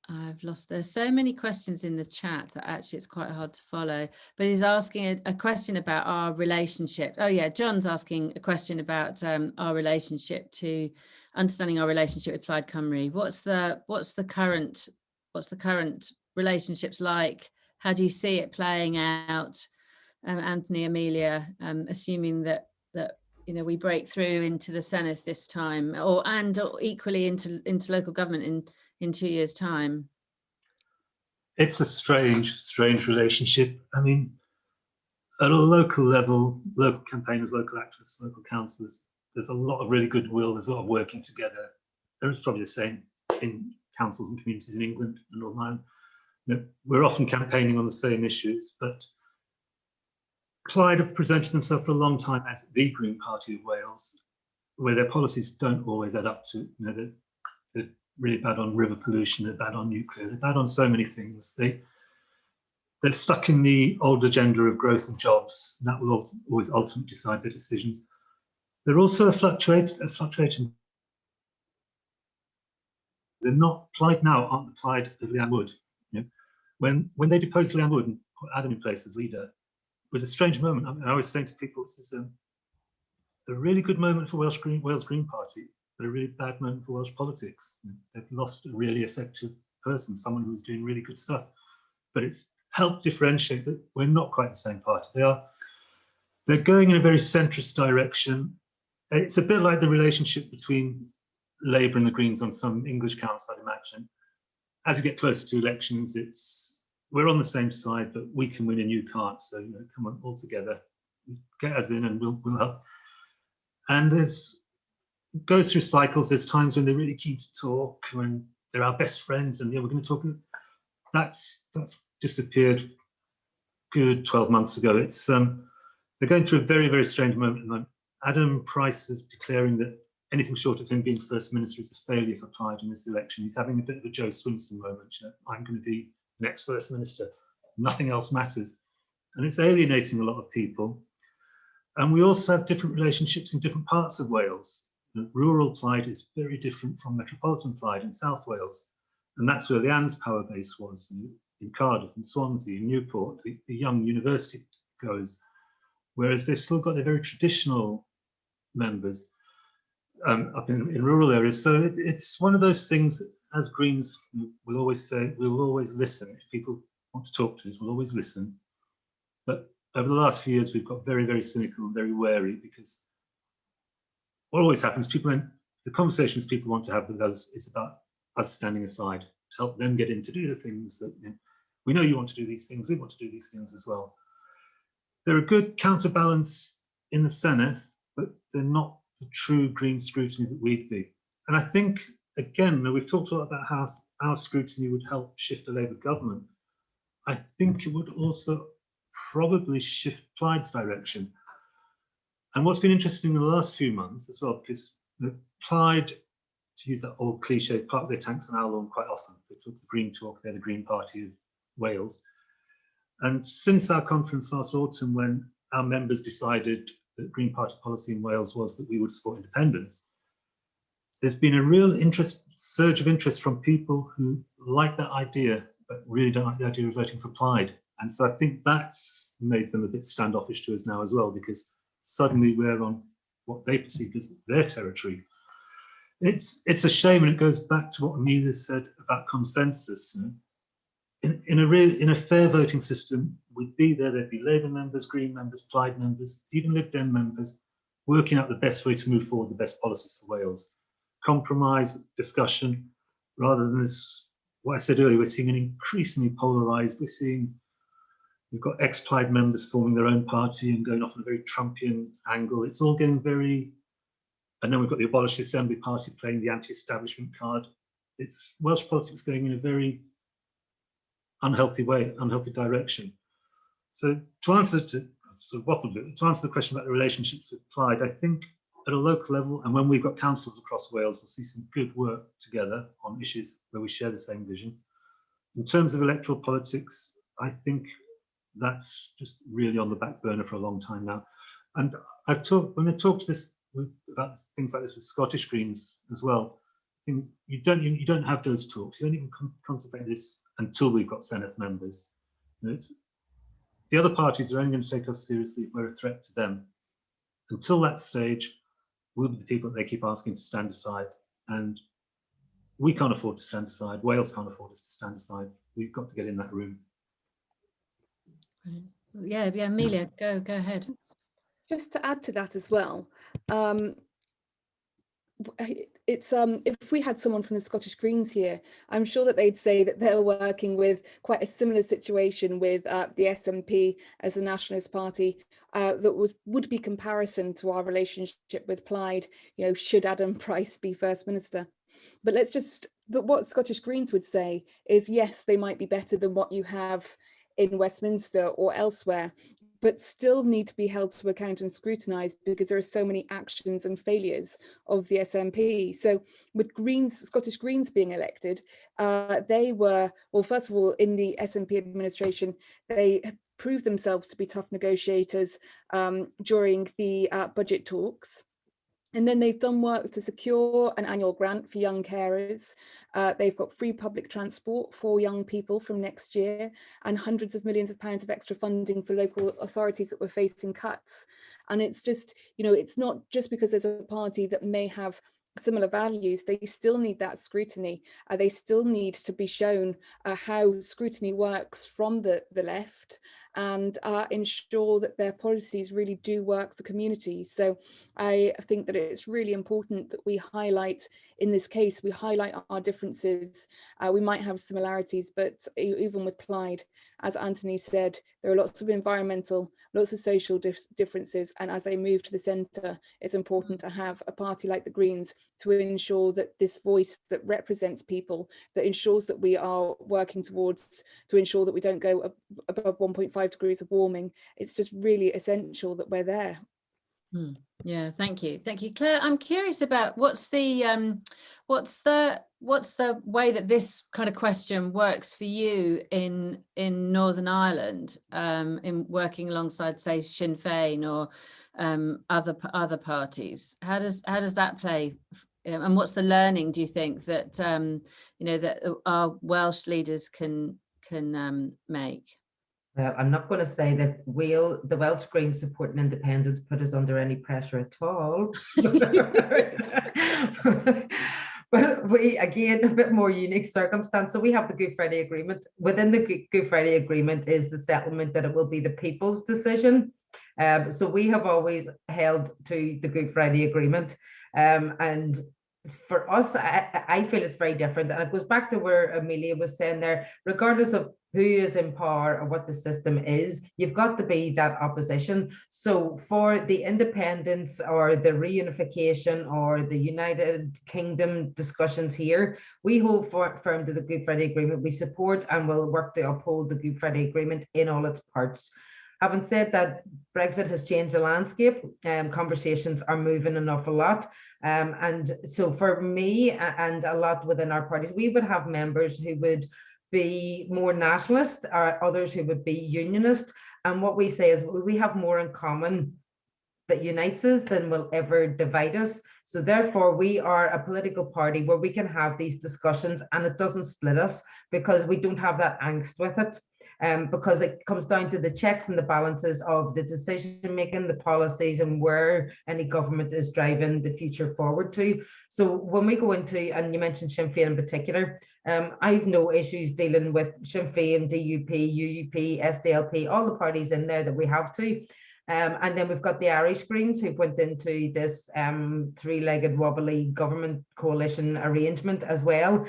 I've lost, there's so many questions in the chat that actually it's quite hard to follow, but he's asking a question about our relationship. Oh yeah, John's asking a question about our relationship to understanding our relationship with Plaid Cymru. What's the current relationships like? How do you see it playing out? Anthony, Amelia, assuming that we break through into the Senedd this time, or equally into local government in 2 years' time. It's a strange relationship. I mean, at a local level, local campaigners, local activists, local councillors, there's a lot of really goodwill, there's a lot of working together. It's probably the same in councils and communities in England and Northern Ireland. We're often campaigning on the same issues, but Plaid have presented themselves for a long time as the Green Party of Wales, where their policies don't always add up to, they're really bad on river pollution, they're bad on nuclear, they're bad on so many things. They're stuck in the old agenda of growth and jobs, and that will always ultimately decide their decisions. They're also a fluctuating. They're not Plaid now, aren't the Plaid of Leanne Wood. When they deposed Leanne Wood and put Adam in place as leader, it was a strange moment. I mean, I was saying to people, this is a really good moment for Wales Green Party, but a really bad moment for Welsh politics. They've lost a really effective person, someone who was doing really good stuff. But it's helped differentiate that we're not quite the same party. They're going in a very centrist direction. It's a bit like the relationship between Labour and the Greens on some English councils, I'd imagine. As you get closer to elections, we're on the same side, but we can win and you can't. So come on, all together, get us in, and we'll help. And goes through cycles. There's times when they're really keen to talk, when they're our best friends, and we're going to talk. That's disappeared. Good 12 months ago. It's they're going through a very, very strange moment at the moment. Adam Price is declaring that anything short of him being First Minister is a failure for Plaid in this election. He's having a bit of a Joe Swinson moment. I'm going to be next First Minister. Nothing else matters. And it's alienating a lot of people. And we also have different relationships in different parts of Wales. Rural Plaid is very different from metropolitan Plaid in South Wales. And that's where Leanne's power base was, in Cardiff, in Swansea, in Newport, the young university goers. Whereas they've still got their very traditional members up in rural areas. So it's one of those things, as Greens will always say, we will always listen. If people want to talk to us, we'll always listen. But over the last few years, we've got very, very cynical and very wary, because what always happens, the conversations people want to have with us is about us standing aside to help them get in to do the things that, we know you want to do these things, we want to do these things as well. They're a good counterbalance in the Senedd, but they're not the true Green scrutiny that we'd be. And I think, again, we've talked a lot about how our scrutiny would help shift a Labour government. I think it would also probably shift Plaid's direction. And what's been interesting in the last few months as well, because Plaid, to use that old cliche, park their tanks on our lawn quite often. They took the Green talk, they're the Green Party of Wales. And since our conference last autumn, when our members decided that Green Party policy in Wales was that we would support independence, there's been a real surge of interest from people who like that idea, but really don't like the idea of voting for Plaid. And so I think that's made them a bit standoffish to us now as well, because suddenly we're on what they perceive as their territory. It's a shame, and it goes back to what Amelia said about consensus. In a fair voting system, we'd be there, there'd be Labour members, Green members, Plaid members, even Lib Dem members, working out the best way to move forward the best policies for Wales. Compromise, discussion, rather than this, what I said earlier, we're seeing an increasingly polarised, we've got ex-Plaid members forming their own party and going off on a very Trumpian angle. It's all getting very, and then we've got the Abolish the Assembly Party playing the anti-establishment card. It's Welsh politics going in a very unhealthy way, unhealthy direction. So to answer to answer the question about the relationships with Clyde, I think at a local level, and when we've got councils across Wales, we'll see some good work together on issues where we share the same vision. In terms of electoral politics, I think that's just really on the back burner for a long time now. And when I talked about things like this with Scottish Greens as well, I think you don't have those talks. You don't even contemplate this until we've got Senedd members. The other parties are only going to take us seriously if we're a threat to them. Until that stage, we'll be the people that they keep asking to stand aside. And we can't afford to stand aside. Wales can't afford us to stand aside. We've got to get in that room. Yeah, Amelia, go ahead. Just to add to that as well, it's if we had someone from the Scottish Greens here, I'm sure that they'd say that they're working with quite a similar situation with the SNP as the Nationalist Party that would be comparison to our relationship with Plaid. You know, should Adam Price be First Minister? But what Scottish Greens would say is, yes, they might be better than what you have in Westminster or elsewhere, but still need to be held to account and scrutinised because there are so many actions and failures of the SNP. So with Scottish Greens being elected, they were, well, first of all, in the SNP administration, they proved themselves to be tough negotiators during the budget talks. And then they've done work to secure an annual grant for young carers. They've got free public transport for young people from next year and hundreds of millions of pounds of extra funding for local authorities that were facing cuts. And it's just, you know, it's not just because there's a party that may have similar values, they still need that scrutiny. They still need to be shown how scrutiny works from the left and ensure that their policies really do work for communities. So I think that it's really important that we highlight, in this case, we highlight our differences. We might have similarities, but even with Plaid, as Anthony said, there are lots of environmental, lots of social differences. And as they move to the centre, it's important to have a party like the Greens to ensure that this voice that represents people, that ensures that we are working towards, to ensure that we don't go above 1.5 degrees of warming. It's just really essential that we're there. Yeah, thank you, Claire. I'm curious about what's the way that this kind of question works for you in Northern Ireland, in working alongside, say, Sinn Féin or other parties. How does that play, and what's the learning, do you think, that that our Welsh leaders can make? Well, I'm not going to say that the Welsh Greens supporting independence put us under any pressure at all. But we, again, a bit more unique circumstance. So we have the Good Friday Agreement. Within the Good Friday Agreement is the settlement that it will be the people's decision. So we have always held to the Good Friday Agreement. And for us, I feel it's very different. And it goes back to where Amelia was saying there, regardless of who is in power or what the system is, you've got to be that opposition. So for the independence or the reunification or the United Kingdom discussions here, we hold firm to the Good Friday Agreement. We support and will work to uphold the Good Friday Agreement in all its parts. Having said that, Brexit has changed the landscape. Conversations are moving an awful lot. And so for me and a lot within our parties, we would have members who would be more nationalist, or others who would be unionist. And what we say is we have more in common that unites us than will ever divide us. So therefore, we are a political party where we can have these discussions and it doesn't split us because we don't have that angst with it. Because it comes down to the checks and the balances of the decision making, the policies, and where any government is driving the future forward to. So when we go into, and you mentioned Sinn Féin in particular, I've no issues dealing with Sinn Féin, DUP, UUP, SDLP, all the parties in there that we have to. And then we've got the Irish Greens who went into this three-legged wobbly government coalition arrangement as well.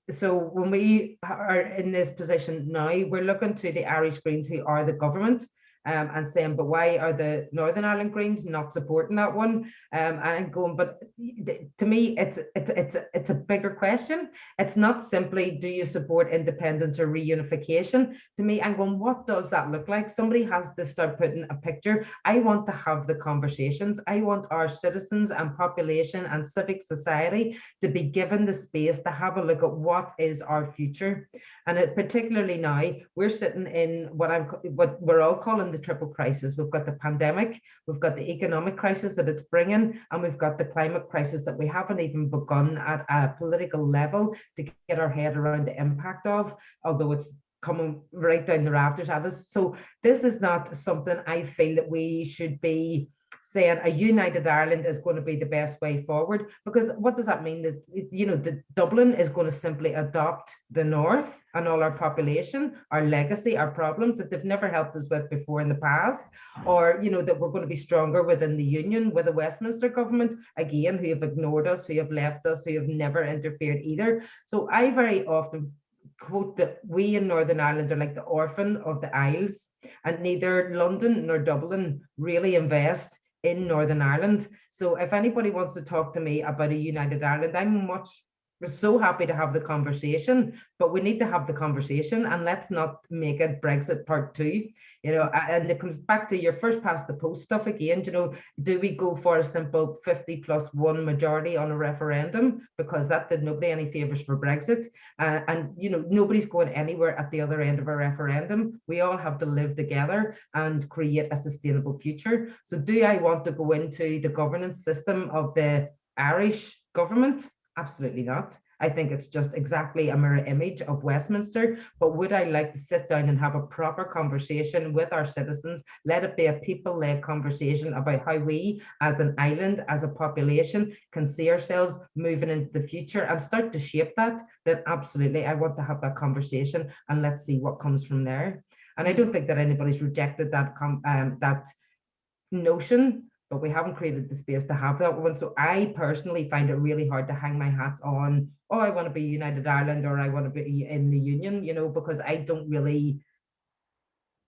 So when we are in this position now, we're looking to the Irish Greens who are the government and saying, but why are the Northern Ireland Greens not supporting that one? And I'm going, but to me, it's a bigger question. It's not simply, do you support independence or reunification? To me, I'm going, what does that look like? Somebody has to start putting a picture. I want to have the conversations. I want our citizens and population and civic society to be given the space to have a look at what is our future. And particularly now, we're sitting in what we're all calling the triple crisis. We've got the pandemic, we've got the economic crisis that it's bringing, and we've got the climate crisis that we haven't even begun at a political level to get our head around the impact of, although it's coming right down the rafters at us. So this is not something I feel that we should be saying a united Ireland is going to be the best way forward, because what does that mean? That, you know, that Dublin is going to simply adopt the North and all our population, our legacy, our problems that they've never helped us with before in the past, or, you know, that we're going to be stronger within the Union with the Westminster government, again, who have ignored us, who have left us, who have never interfered either. So I very often quote that we in Northern Ireland are like the orphan of the Isles, and neither London nor Dublin really invest in Northern Ireland. So if anybody wants to talk to me about a united Ireland, we're so happy to have the conversation, but we need to have the conversation, and let's not make it Brexit part 2. You know, and it comes back to your first past the post stuff again. You know, do we go for a simple 50+1 majority on a referendum, because that did nobody any favors for Brexit? And you know, nobody's going anywhere at the other end of a referendum. We all have to live together and create a sustainable future. So do I want to go into the governance system of the Irish government? Absolutely not. I think it's just exactly a mirror image of Westminster. But would I like to sit down and have a proper conversation with our citizens? Let it be a people-led conversation about how we, as an island, as a population, can see ourselves moving into the future and start to shape that. Then absolutely, I want to have that conversation, and let's see what comes from there. And I don't think that anybody's rejected that that notion, but we haven't created the space to have that one. So I personally find it really hard to hang my hat on, oh, I want to be United Ireland, or I want to be in the Union, you know, because I don't really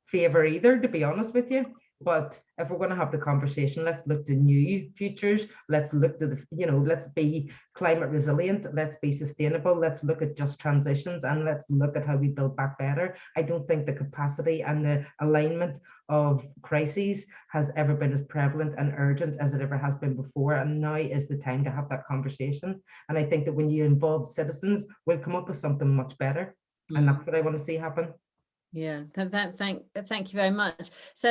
favor either, to be honest with you. But if we're going to have the conversation, let's look to new futures. Let's look to the, you know, let's be climate resilient. Let's be sustainable. Let's look at just transitions, and let's look at how we build back better. I don't think the capacity and the alignment of crises has ever been as prevalent and urgent as it ever has been before. And now is the time to have that conversation. And I think that when you involve citizens, we'll come up with something much better. And that's what I want to see happen. Yeah, thank you very much. So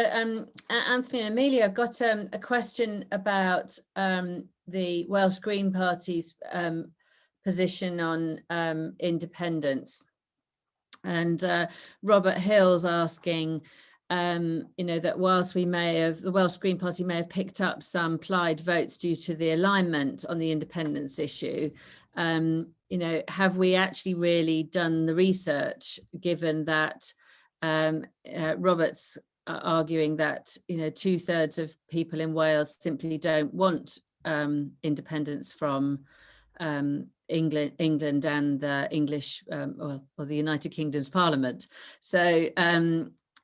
Anthony and Amelia, I've got a question about the Welsh Green Party's position on independence. And Robert Hill's asking, you know, that whilst the Welsh Green Party may have picked up some Plaid votes due to the alignment on the independence issue, you know, have we actually really done the research, given that Robert's arguing that, you know, 2/3 of people in Wales simply don't want independence from England and the English or the United Kingdom's Parliament. So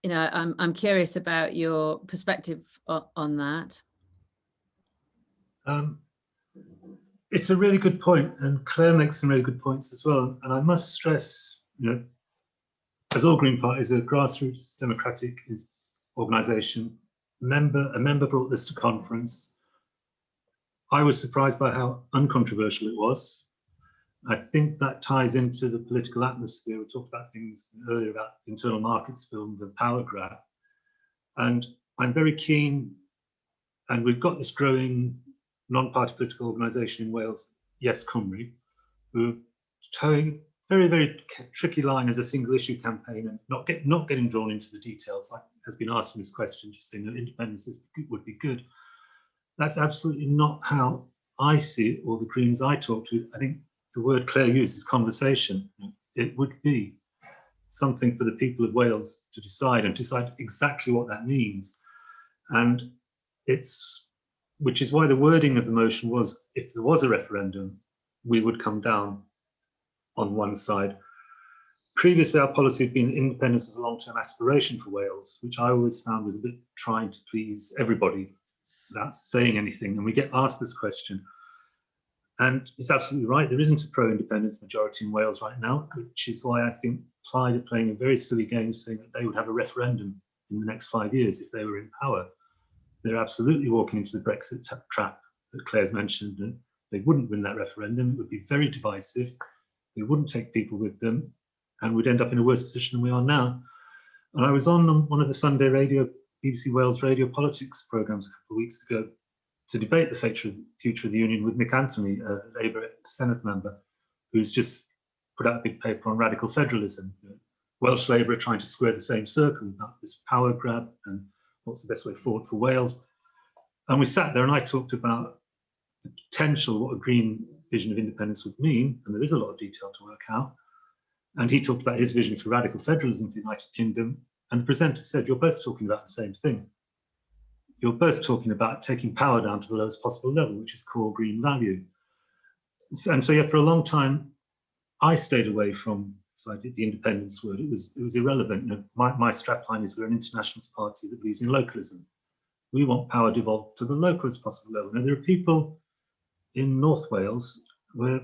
you know, I'm curious about your perspective on that. It's a really good point, and Claire makes some really good points as well. And I must stress, you know, as all Green parties, a grassroots democratic organisation. A member brought this to conference. I was surprised by how uncontroversial it was. I think that ties into the political atmosphere. We talked about things earlier about internal markets bill and the power grab. And I'm very keen, and we've got this growing non-party political organisation in Wales, Yes Cymru, who are towing very, very tricky line as a single issue campaign, and not getting drawn into the details, like has been asked in this question, just saying that independence would be good. That's absolutely not how I see it, or the Greens I talk to. I think the word Claire used is conversation. It would be something for the people of Wales to decide, and decide exactly what that means. And which is why the wording of the motion was, if there was a referendum, we would come down on one side. previously our policy had been that independence was a long-term aspiration for Wales, which I always found was a bit trying to please everybody without saying anything. And we get asked this question. And it's absolutely right, there isn't a pro-independence majority in Wales right now, which is why I think Plaid are playing a very silly game saying that they would have a referendum in the next 5 years if they were in power. They're absolutely walking into the Brexit trap that Claire's mentioned. And they wouldn't win that referendum, it would be very divisive, they wouldn't take people with them, and we'd end up in a worse position than we are now. And I was on one of the Sunday BBC Wales radio politics programmes a couple of weeks ago to debate the future of the Union with Nick Anthony, a Labour Senedd member, who's just put out a big paper on radical federalism. Welsh Labour are trying to square the same circle about this power grab and what's the best way forward for Wales. And we sat there and I talked about the potential, what a green vision of independence would mean, and there is a lot of detail to work out. And he talked about his vision for radical federalism for the United Kingdom, and the presenter said, you're both talking about the same thing. You're both talking about taking power down to the lowest possible level, which is core green value. And so, yeah, for a long time, I stayed away from the independence word. It was irrelevant. You know, my strapline is we're an internationalist party that believes in localism. We want power devolved to the localist possible level. Now, there are people in North Wales where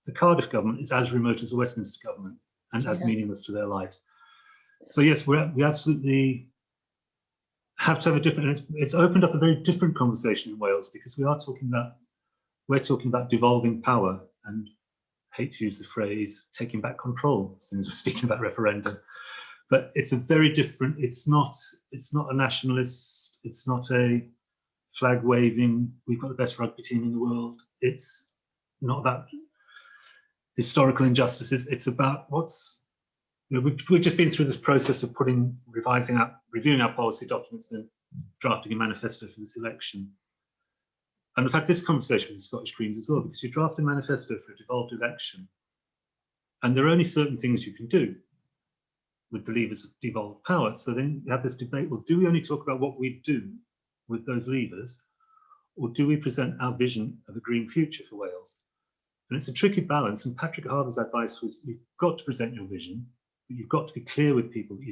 the Cardiff government is as remote as the Westminster government and as meaningless to their lives. So yes, we absolutely have to have a different, it's opened up a very different conversation in Wales, because we're talking about devolving power, and I hate to use the phrase taking back control as soon as we're speaking about referendum, but it's a very different, it's not a nationalist, it's not a flag waving, we've got the best rugby team in the world, it's not about historical injustices, it's about we've just been through this process of reviewing our policy documents and drafting a manifesto for this election. And we've had this conversation with the Scottish Greens as well, because you draft a manifesto for a devolved election, and there are only certain things you can do with the levers of devolved power. So then you have this debate, well, do we only talk about what we do with those levers, or do we present our vision of a green future for Wales? And it's a tricky balance, and Patrick Harvey's advice was, you've got to present your vision, but you've got to be clear with people that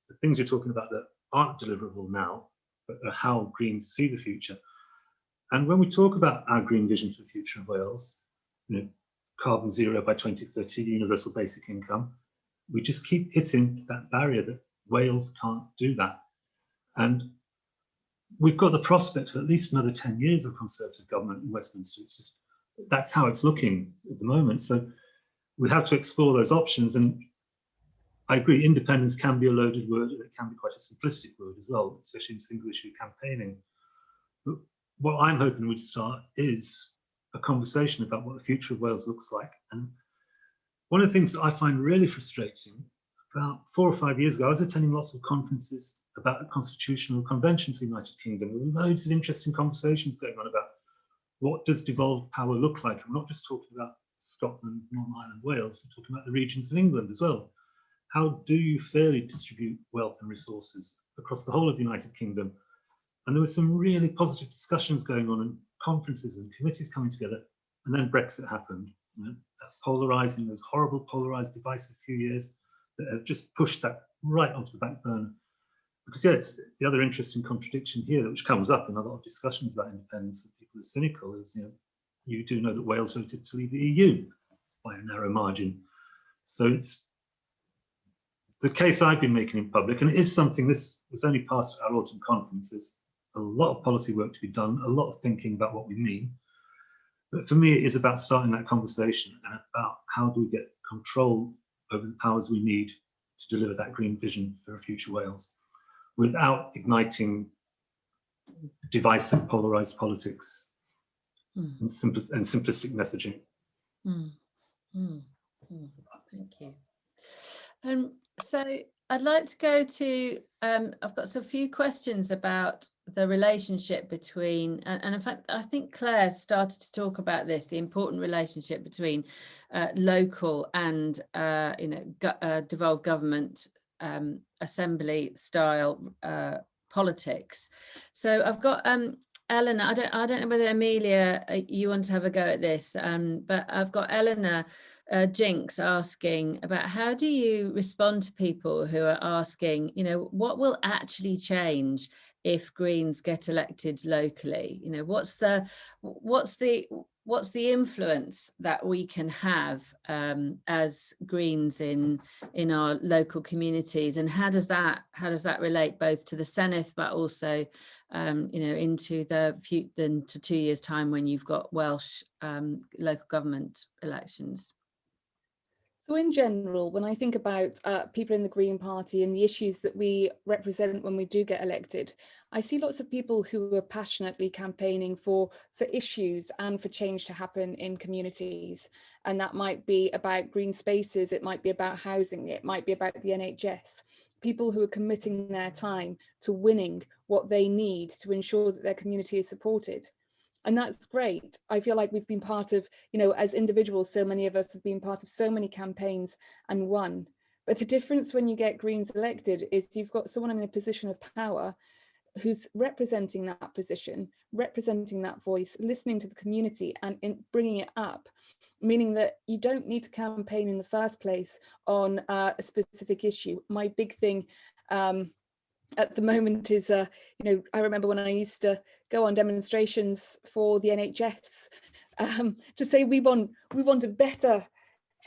the things you're talking about that aren't deliverable now, but are how Greens see the future. And when we talk about our green vision for the future of Wales, carbon zero by 2030, universal basic income, we just keep hitting that barrier that Wales can't do that. And we've got the prospect of at least another 10 years of Conservative government in Westminster. It's just, that's how it's looking at the moment. So we have to explore those options. And I agree, independence can be a loaded word, and it can be quite a simplistic word as well, especially in single issue campaigning. But what I'm hoping we'd start is a conversation about what the future of Wales looks like. And one of the things that I find really frustrating, about 4 or 5 years ago, I was attending lots of conferences about the Constitutional Convention for the United Kingdom. There were loads of interesting conversations going on about what does devolved power look like. I'm not just talking about Scotland, Northern Ireland, Wales, I'm talking about the regions in England as well. How do you fairly distribute wealth and resources across the whole of the United Kingdom? And there were some really positive discussions going on in conferences and committees coming together. And then Brexit happened. That polarising, those horrible polarised, divisive few years that have just pushed that right onto the back burner. Because yeah, it's the other interesting contradiction here, which comes up in a lot of discussions about independence that people are cynical, is you do know that Wales voted to leave the EU by a narrow margin. So it's the case I've been making in public, and it is something, this was only passed at our autumn conference. There's a lot of policy work to be done, a lot of thinking about what we mean. But for me, it is about starting that conversation and about how do we get control over the powers we need to deliver that green vision for a future Wales without igniting divisive, polarised politics and simplistic messaging. Thank you. So I'd like to go to, I've got a few questions about the relationship between, and in fact, I think Claire started to talk about this, the important relationship between local and, devolved government, assembly style politics. So I've got Eleanor, I don't know whether Amelia, you want to have a go at this, but I've got Eleanor Jinx asking about how do you respond to people who are asking, you know, what will actually change if Greens get elected locally? You know, what's the influence that we can have as Greens in our local communities, and how does that relate both to the Senedd but also you know, into into 2 years' time when you've got Welsh local government elections? So in general, when I think about people in the Green Party and the issues that we represent when we do get elected, I see lots of people who are passionately campaigning for issues and for change to happen in communities. And that might be about green spaces, it might be about housing, it might be about the NHS. People who are committing their time to winning what they need to ensure that their community is supported. And that's great. I feel like we've been part of, you know, as individuals, so many of us have been part of so many campaigns and won. But the difference when you get Greens elected is you've got someone in a position of power who's representing that position, representing that voice, listening to the community and bringing it up, meaning that you don't need to campaign in the first place on a specific issue. My big thing at the moment is, you know, I remember when I used to go on demonstrations for the NHS to say we want a better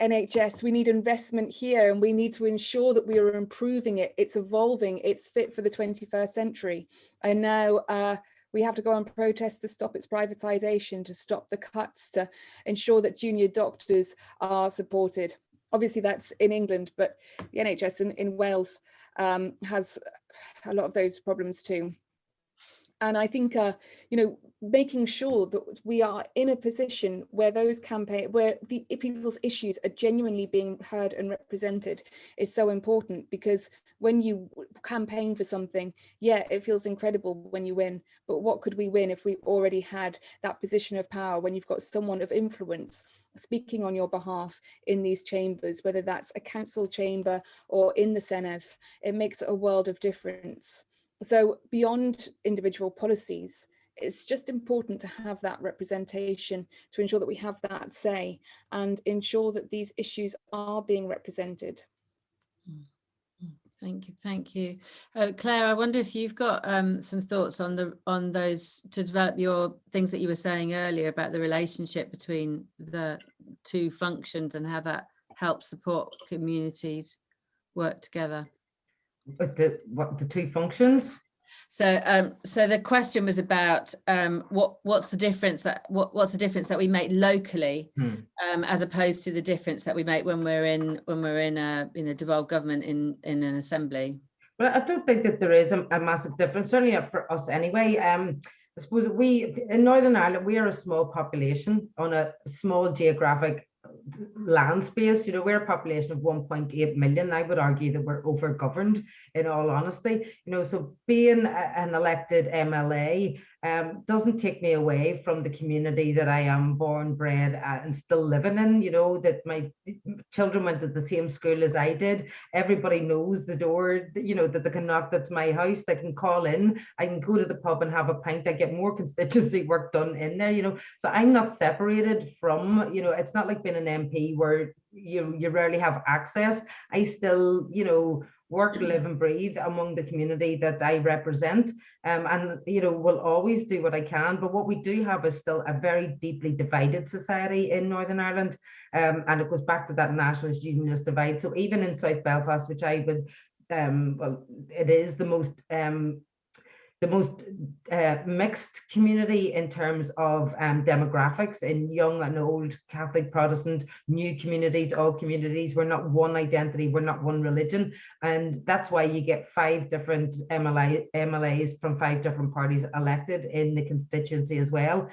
NHS, we need investment here, and we need to ensure that we are improving it, it's evolving, it's fit for the 21st century. And now we have to go on protest to stop its privatisation, to stop the cuts, to ensure that junior doctors are supported. Obviously that's in England, but the NHS in Wales has a lot of those problems too. And I think, you know, making sure that we are in a position where where the people's issues are genuinely being heard and represented is so important, because when you campaign for something, yeah, it feels incredible when you win, but what could we win if we already had that position of power, when you've got someone of influence speaking on your behalf in these chambers, whether that's a council chamber or in the Senedd, it makes a world of difference. So beyond individual policies, it's just important to have that representation, to ensure that we have that say and ensure that these issues are being represented. Thank you. Claire, I wonder if you've got some thoughts on those, to develop your things that you were saying earlier about the relationship between the two functions and how that helps support communities work together. With the two functions? So so the question was about what's the difference that we make locally as opposed to the difference that we make when we're in a devolved government in an assembly. Well, I don't think that there is a massive difference, certainly for us anyway. I suppose we in Northern Ireland, we are a small population on a small geographic land space. You know, we're a population of 1.8 million. I would argue that we're over-governed, in all honesty. You know, so being an elected MLA doesn't take me away from the community that I am born, bred, and still living in. You know, that my children went to the same school as I did. Everybody knows the door, you know, that they can knock, that's my house, they can call in, I can go to the pub and have a pint, I get more constituency work done in there, you know. So I'm not separated from, you know, it's not like being an MP where you rarely have access. I still, you know, work, live and breathe among the community that I represent, and you know, will always do what I can. But what we do have is still a very deeply divided society in Northern Ireland, and it goes back to that nationalist unionist divide. So even in South Belfast, which I would well, it is the most mixed community in terms of demographics, in young and old, Catholic, Protestant, new communities, all communities. We're not one identity, we're not one religion. And that's why you get 5 different MLAs from 5 different parties elected in the constituency as well.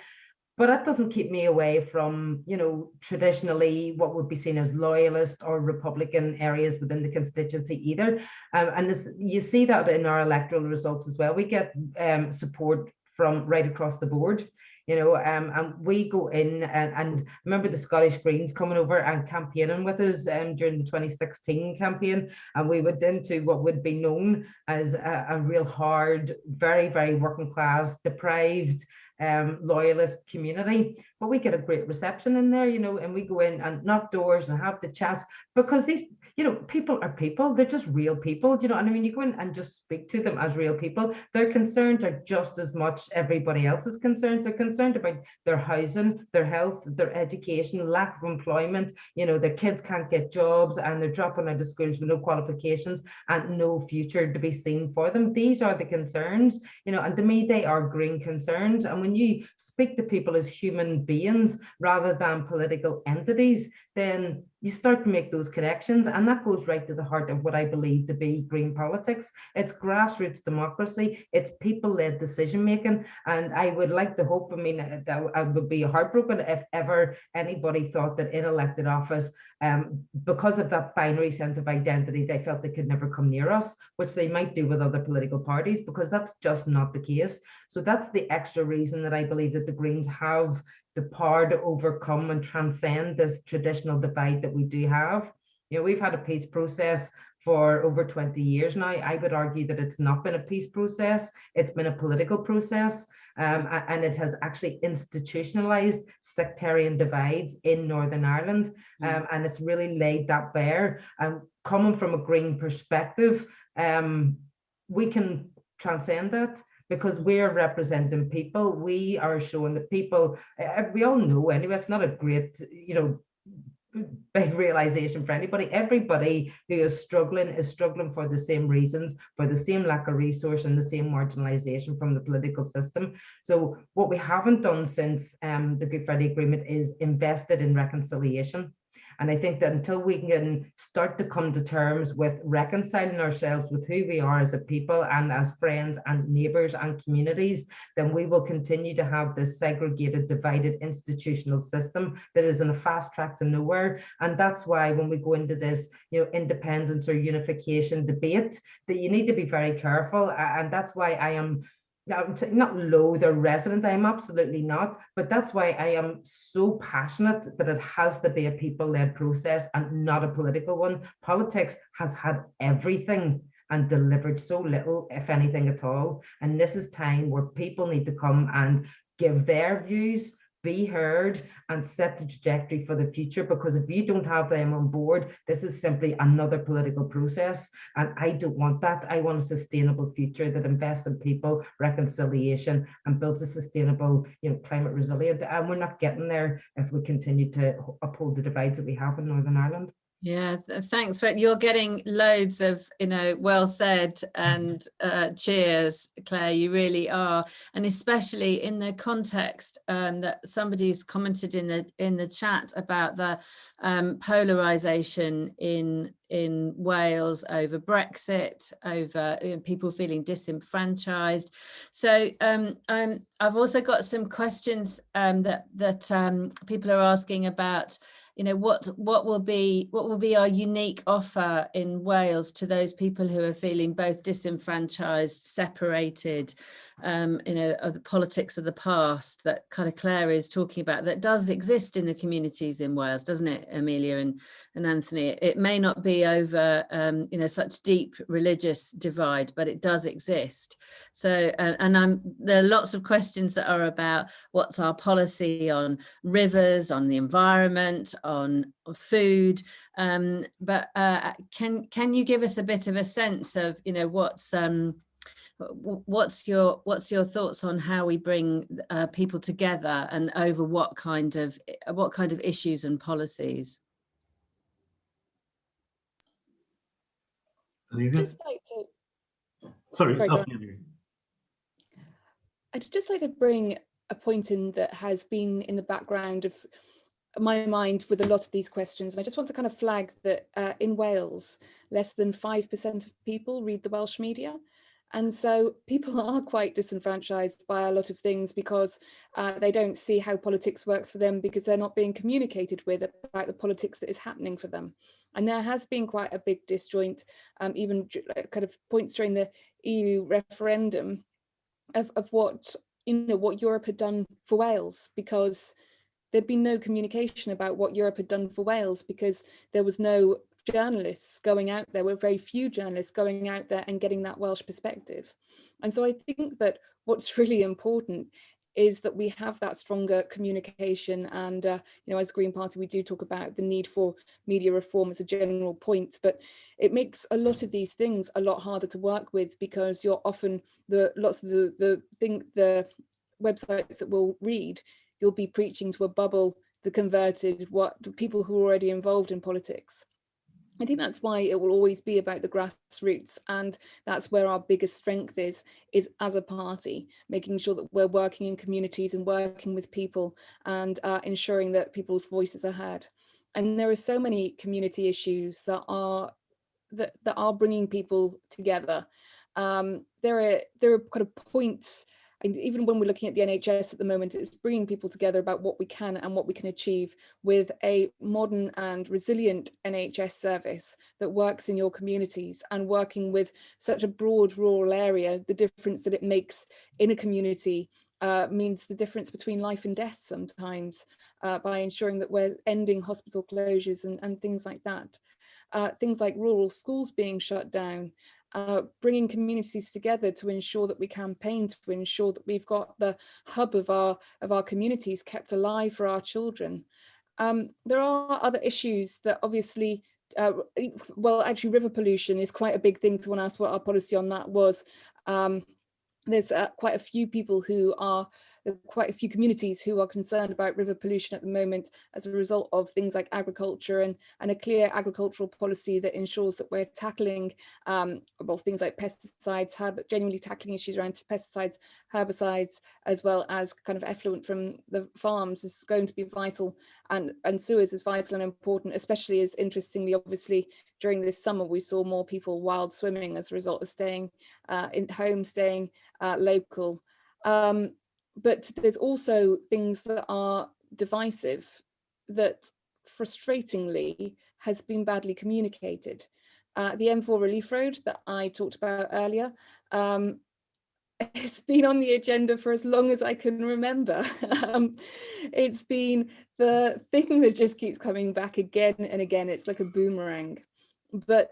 But that doesn't keep me away from, you know, traditionally what would be seen as loyalist or Republican areas within the constituency either. And you see that in our electoral results as well. We get support from right across the board, you know, and we go in and remember the Scottish Greens coming over and campaigning with us during the 2016 campaign. And we went into what would be known as a real hard, very, very working class, deprived, loyalist community, but we get a great reception in there, you know, and we go in and knock doors and have the chats, because these, you know, people are people, they're just real people, you know, and I mean, you go in and just speak to them as real people. Their concerns are just as much everybody else's concerns. They're concerned about their housing, their health, their education, lack of employment, you know, their kids can't get jobs and they're dropping out of schools with no qualifications and no future to be seen for them. These are the concerns, you know, and to me, they are green concerns. And when you speak to people as human beings rather than political entities, then you start to make those connections, and that goes right to the heart of what I believe to be green politics. It's grassroots democracy, it's people-led decision making, and I would like to hope, I mean, I would be heartbroken if ever anybody thought that in elected office, because of that binary sense of identity, they felt they could never come near us, which they might do with other political parties, because that's just not the case. So that's the extra reason that I believe that the Greens have the power to overcome and transcend this traditional divide that we do have. You know, we've had a peace process for over 20 years now. I would argue that it's not been a peace process, it's been a political process, and it has actually institutionalized sectarian divides in Northern Ireland, and it's really laid that bare. Coming from a Green perspective, we can transcend that, because we're representing people. We are showing that people, we all know anyway, it's not a great, you know, big realization for anybody. Everybody who is struggling for the same reasons, for the same lack of resource and the same marginalization from the political system. So what we haven't done since the Good Friday Agreement is invested in reconciliation. And I think that until we can start to come to terms with reconciling ourselves with who we are as a people and as friends and neighbours and communities, then we will continue to have this segregated, divided institutional system that is in a fast track to nowhere. And that's why when we go into this, you know, independence or unification debate, that you need to be very careful. And that's why I am not loathe or resident, I am absolutely not, but that's why I am so passionate that it has to be a people-led process and not a political one. Politics has had everything and delivered so little, if anything at all. And this is time where people need to come and give their views, be heard, and set the trajectory for the future, because if you don't have them on board, this is simply another political process, and I don't want that. I want a sustainable future that invests in people, reconciliation, and builds a sustainable, you know, climate resilient, and we're not getting there if we continue to uphold the divides that we have in Northern Ireland. Yeah, thanks. You're getting loads of, you know, well said and cheers, Claire, you really are. And especially in the context that somebody's commented in the chat about the polarization in Wales over Brexit, over people feeling disenfranchised. So I've also got some questions that people are asking about, you know, what will be our unique offer in Wales to those people who are feeling both disenfranchised, separated, you know, of the politics of the past that kind of Claire is talking about, that does exist in the communities in Wales, doesn't it, Amelia and Anthony? It may not be over, you know, such deep religious divide, but it does exist. So, and there are lots of questions that are about what's our policy on rivers, on the environment, on food, but can you give us a bit of a sense of, you know, what's your thoughts on how we bring people together and over what kind of issues and policies? I'd just like to, sorry, I'd just like to bring a point in that has been in the background of my mind with a lot of these questions. And I just want to kind of flag that in Wales, less than 5% of people read the Welsh media. And so people are quite disenfranchised by a lot of things because they don't see how politics works for them, because they're not being communicated with about the politics that is happening for them. And there has been quite a big disjoint, even kind of points during the EU referendum of what, you know, what Europe had done for Wales, because there'd been no communication about what Europe had done for Wales, because there was no journalists going out there, were very few journalists going out there and getting that Welsh perspective. And so I think that what's really important is that we have that stronger communication. And you know, as Green Party, we do talk about the need for media reform as a general point, but it makes a lot of these things a lot harder to work with, because you're often lots of the websites that we'll read, you'll be preaching to a bubble, the converted, people who are already involved in politics. I think that's why it will always be about the grassroots, and that's where our biggest strength is as a party, making sure that we're working in communities and working with people, and ensuring that people's voices are heard. And there are so many community issues that are bringing people together. There are kind of points, and even when we're looking at the NHS at the moment, it's bringing people together about what we can and what we can achieve with a modern and resilient NHS service that works in your communities, and working with such a broad rural area. The difference that it makes in a community means the difference between life and death sometimes, by ensuring that we're ending hospital closures and things like that. Things like rural schools being shut down, bringing communities together to ensure that we campaign, to ensure that we've got the hub of our communities kept alive for our children. There are other issues that obviously, well, actually river pollution is quite a big thing. Someone asked what our policy on that was. There's quite a few communities who are concerned about river pollution at the moment as a result of things like agriculture, and a clear agricultural policy that ensures that we're tackling things like pesticides, genuinely tackling issues around pesticides, herbicides, as well as kind of effluent from the farms is going to be vital, and sewers is vital and important, especially as, interestingly, obviously during this summer we saw more people wild swimming as a result of staying in home, staying local. But there's also things that are divisive that frustratingly has been badly communicated. The M4 Relief Road that I talked about earlier, it's been on the agenda for as long as I can remember. It's been the thing that just keeps coming back again and again. It's like a boomerang. But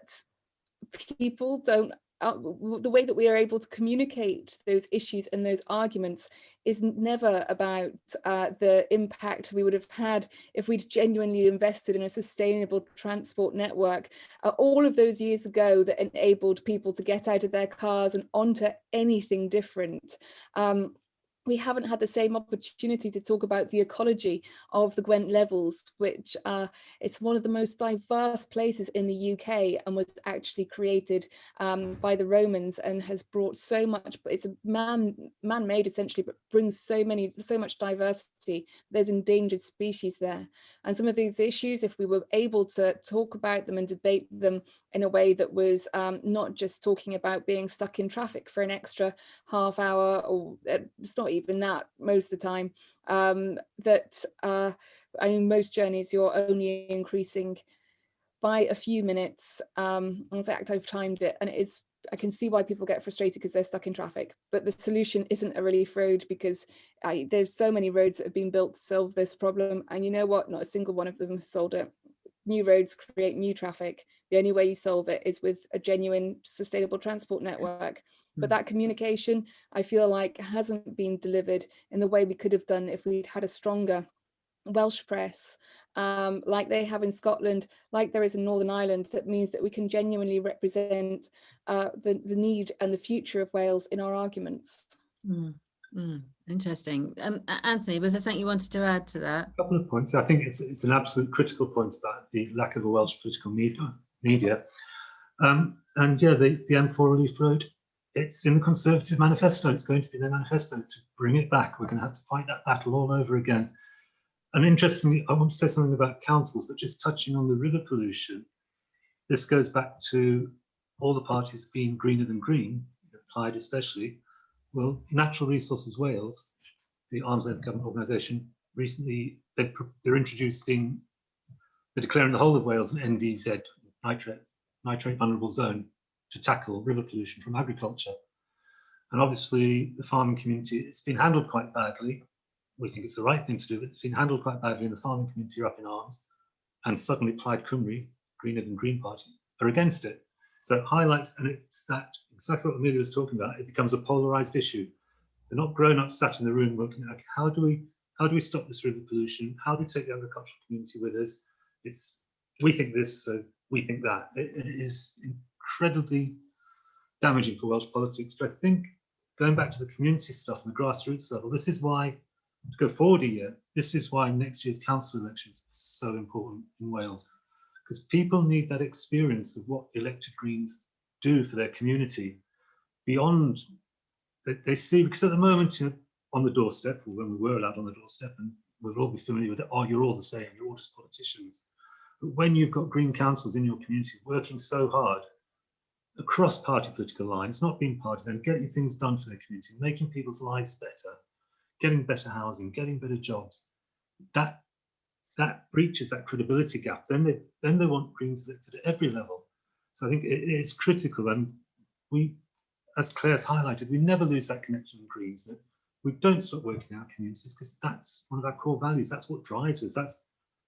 people don't, the way that we are able to communicate those issues and those arguments is never about the impact we would have had if we'd genuinely invested in a sustainable transport network all of those years ago that enabled people to get out of their cars and onto anything different. We haven't had the same opportunity to talk about the ecology of the Gwent Levels, which it's one of the most diverse places in the UK, and was actually created by the Romans, and has brought so much. But it's a man-made essentially, but brings so much diversity. There's endangered species there, and some of these issues, if we were able to talk about them and debate them in a way that was not just talking about being stuck in traffic for an extra half hour, or it's not even that most of the time, I mean, most journeys you're only increasing by a few minutes. In fact, I've timed it, and I can see why people get frustrated because they're stuck in traffic. But the solution isn't a relief road, because there's so many roads that have been built to solve this problem, and you know what, not a single one of them has solved it. New roads create new traffic. The only way you solve it is with a genuine sustainable transport network. But that communication, I feel like, hasn't been delivered in the way we could have done if we'd had a stronger Welsh press, like they have in Scotland, like there is in Northern Ireland, that means that we can genuinely represent the need and the future of Wales in our arguments. Interesting. Anthony, was there something you wanted to add to that? A couple of points. I think it's an absolute critical point about the lack of a Welsh political media. And yeah, the M4 Relief Road, it's in the Conservative manifesto. It's going to be their manifesto to bring it back. We're going to have to fight that battle all over again. And interestingly, I want to say something about councils, but just touching on the river pollution, this goes back to all the parties being greener than green, Clyde especially. Well, Natural Resources Wales, the arm's length government organisation, recently they're introducing, they're declaring the whole of Wales an NVZ, nitrate vulnerable zone, to tackle river pollution from agriculture. And obviously the farming community, it's been handled quite badly. We think it's the right thing to do, but it's been handled quite badly, and the farming community are up in arms. And suddenly Plaid Cymru, greener than Green Party, are against it. So it highlights, and it's that exactly what Amelia was talking about, it becomes a polarised issue. They're not grown-ups sat in the room working out, how do we stop this river pollution? How do we take the agricultural community with us? We think this, so we think that. It is incredibly damaging for Welsh politics. But I think going back to the community stuff and the grassroots level, this is why, to go forward a year, this is why next year's council elections are so important in Wales, because people need that experience of what elected Greens do for their community beyond they see, because at the moment, on the doorstep, or when we were allowed on the doorstep, and we'll all be familiar with it, oh, you're all the same, you're all just politicians. But when you've got Green councils in your community working so hard across party political lines, not being partisan, getting things done for their community, making people's lives better, getting better housing, getting better jobs, that breaches that credibility gap. Then they want Greens elected at every level. So I think it's critical, and we, as Claire's highlighted, we never lose that connection with Greens. We don't stop working in our communities, because that's one of our core values. That's what drives us. That's,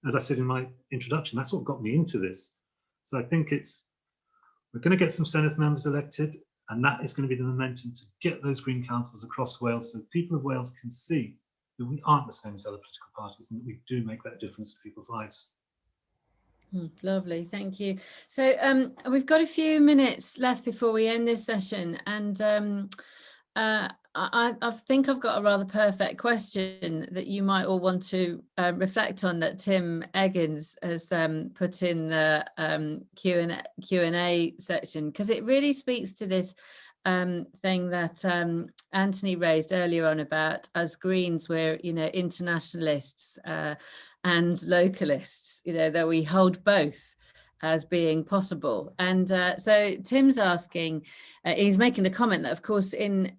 as I said in my introduction, that's what got me into this. So I think we're going to get some Senedd members elected, and that is going to be the momentum to get those Green councils across Wales, so people of Wales can see that we aren't the same as other political parties, and that we do make that difference to people's lives. Lovely, thank you. So we've got a few minutes left before we end this session, and I think I've got a rather perfect question that you might all want to reflect on, that Tim Eggins has put in the Q&A section, because it really speaks to this thing that Anthony raised earlier on about us Greens, we're, internationalists and localists, that we hold both as being possible. And so Tim's asking, he's making the comment that, of course, in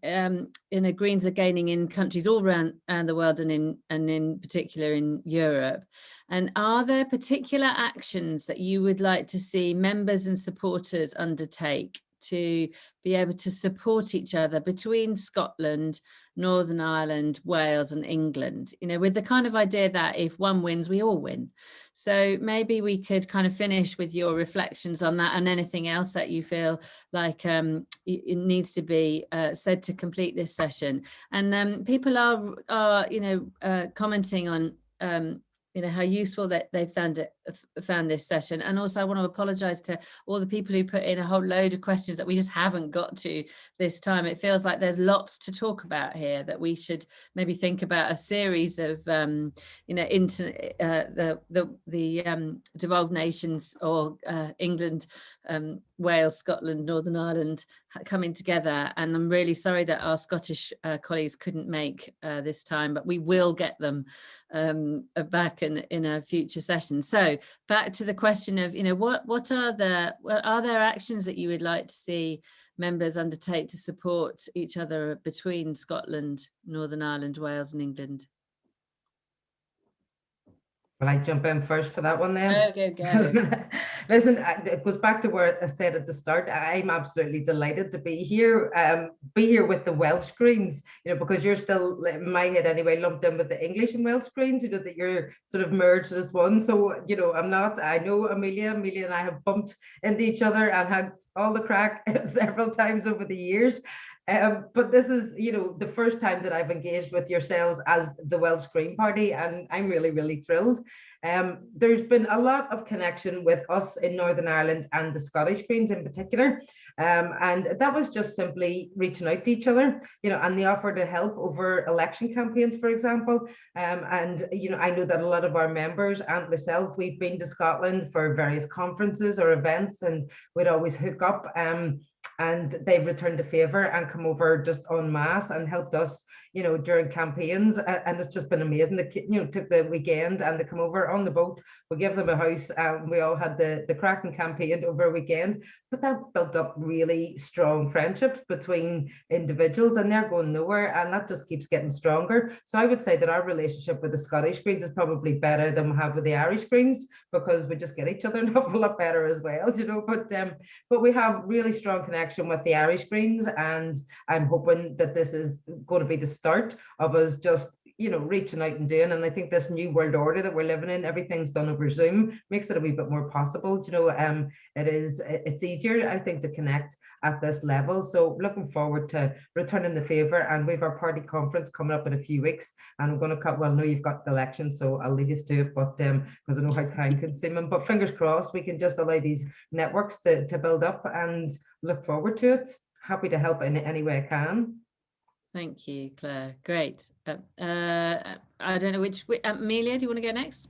Greens are gaining in countries all around the world, and in particular in Europe. And are there particular actions that you would like to see members and supporters undertake to be able to support each other between Scotland, Northern Ireland, Wales and England, with the kind of idea that if one wins, we all win? So maybe we could kind of finish with your reflections on that, and anything else that you feel like it needs to be said to complete this session. And people are commenting on how useful that they found this session. And also I want to apologize to all the people who put in a whole load of questions that we just haven't got to this time. It feels like there's lots to talk about here, that we should maybe think about a series of the devolved nations, or England, Wales, Scotland, Northern Ireland coming together. And I'm really sorry that our Scottish colleagues couldn't make this time, but we will get them back in a future session. So back to the question of, are there actions that you would like to see members undertake to support each other between Scotland, Northern Ireland, Wales and England? Will I jump in first for that one then? Go. Listen, it goes back to where I said at the start, I'm absolutely delighted to be here with the Welsh Greens, because you're still, in my head anyway, lumped in with the English and Welsh Greens, that you're sort of merged as one. So, I'm not, I know Amelia and I have bumped into each other and had all the crack several times over the years. But this is, the first time that I've engaged with yourselves as the Welsh Green Party, and I'm really, really thrilled. There's been a lot of connection with us in Northern Ireland and the Scottish Greens in particular. And that was just simply reaching out to each other, and the offer to help over election campaigns, for example. And, I know that a lot of our members and myself, we've been to Scotland for various conferences or events, and we'd always hook up. And they've returned the favor and come over just en masse and helped us, during campaigns. And it's just been amazing. They, took the weekend and they come over on the boat. We give them a house. We all had the cracking campaign over a weekend. But that built up really strong friendships between individuals, and they're going nowhere. And that just keeps getting stronger. So I would say that our relationship with the Scottish Greens is probably better than we have with the Irish Greens, because we just get each other an awful lot better as well, But we have really strong connection with the Irish Greens, and I'm hoping that this is going to be the start of us just you know, reaching out and doing. And I think this new world order that we're living in, everything's done over Zoom, makes it a wee bit more possible. You know, it's easier, I think, to connect at this level. So looking forward to returning the favour. And we've our party conference coming up in a few weeks, and I'm going to cut, well, I know you've got the election, so I'll leave you to it, but because I know how time consuming, but fingers crossed we can just allow these networks to build up, and look forward to it. Happy to help in any way I can. Thank you, Claire. Great. I don't know which, Amelia, do you want to go next?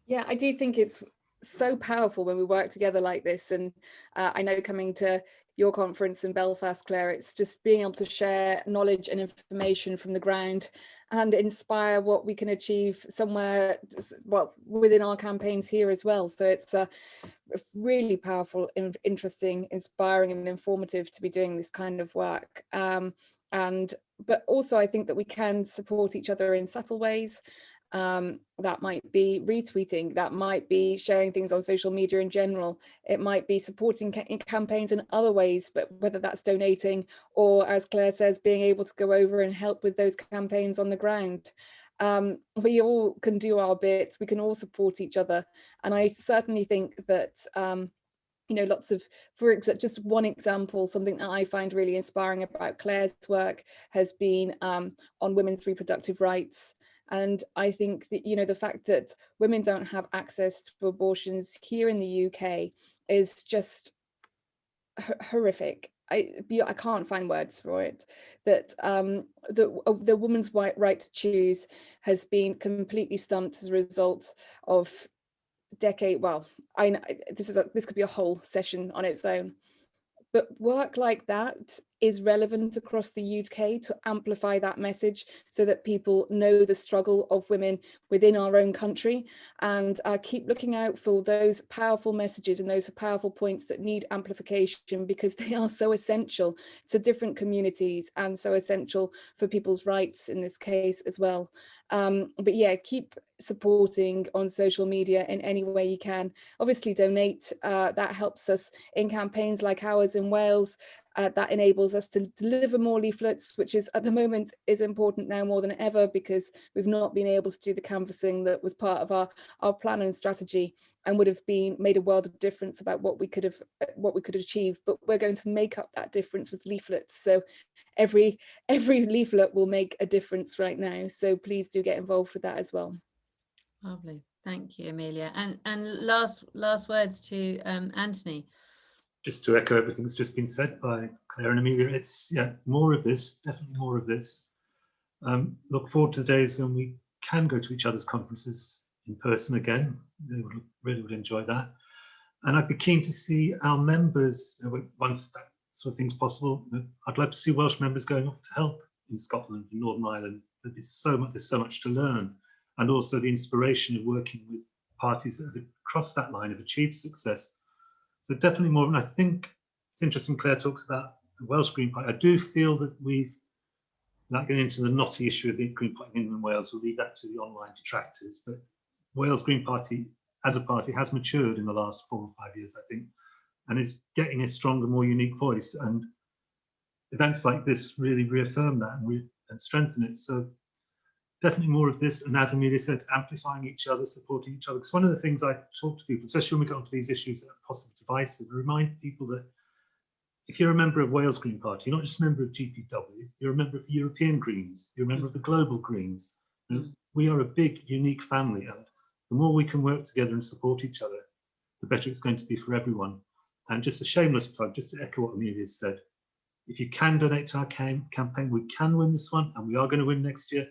Yeah, I do think it's so powerful when we work together like this. And I know coming to your conference in Belfast, Claire, it's just being able to share knowledge and information from the ground and inspire what we can achieve somewhere, well, within our campaigns here as well. So it's really powerful, interesting, inspiring and informative to be doing this kind of work. But also I think that we can support each other in subtle ways. That might be retweeting, that might be sharing things on social media in general, it might be supporting campaigns in other ways, but whether that's donating or, as Claire says, being able to go over and help with those campaigns on the ground. We all can do our bit, we can all support each other, and I certainly think that you know, lots of, for example, just one example, something that I find really inspiring about Claire's work has been on women's reproductive rights. And I think that, you know, the fact that women don't have access to abortions here in the UK is just horrific. I can't find words for it. That the woman's right to choose has been completely stumped as a result of well, I know this could be a whole session on its own, but work like that is relevant across the UK to amplify that message so that people know the struggle of women within our own country, and keep looking out for those powerful messages and those powerful points that need amplification, because they are so essential to different communities and so essential for people's rights in this case as well. But yeah, keep supporting on social media in any way you can. Obviously donate, that helps us in campaigns like ours in Wales. That enables us to deliver more leaflets, which is at the moment is important now more than ever, because we've not been able to do the canvassing that was part of our plan and strategy, and would have made a world of difference about what we could achieve. But we're going to make up that difference with leaflets. So every leaflet will make a difference right now. So please do get involved with that as well. Lovely, thank you, Amelia. And last words to Anthony. Just to echo everything that's just been said by Claire and Amelia, it's more of this, definitely more of this. Look forward to the days when we can go to each other's conferences in person again. Really would enjoy that. And I'd be keen to see our members, once that sort of thing's possible. I'd love to see Welsh members going off to help in Scotland and Northern Ireland. There's so much to learn, and also the inspiration of working with parties that have crossed that line, have achieved success. So definitely more, and I think it's interesting Claire talks about the Welsh Green Party. I do feel that we've, not getting into the knotty issue of the Green Party in England and Wales, we'll leave that to the online detractors, but Wales Green Party as a party has matured in the last 4 or 5 years, I think, and is getting a stronger, more unique voice, and events like this really reaffirm that and strengthen it. So definitely more of this, and as Amelia said, amplifying each other, supporting each other. Because one of the things I talk to people, especially when we get onto these issues that are possibly divisive, remind people that if you're a member of Wales Green Party, you're not just a member of GPW, you're a member of the European Greens, you're a member of the Global Greens. We are a big, unique family, and the more we can work together and support each other, the better it's going to be for everyone. And just a shameless plug, just to echo what Amelia said, if you can donate to our campaign, we can win this one, and we are going to win next year.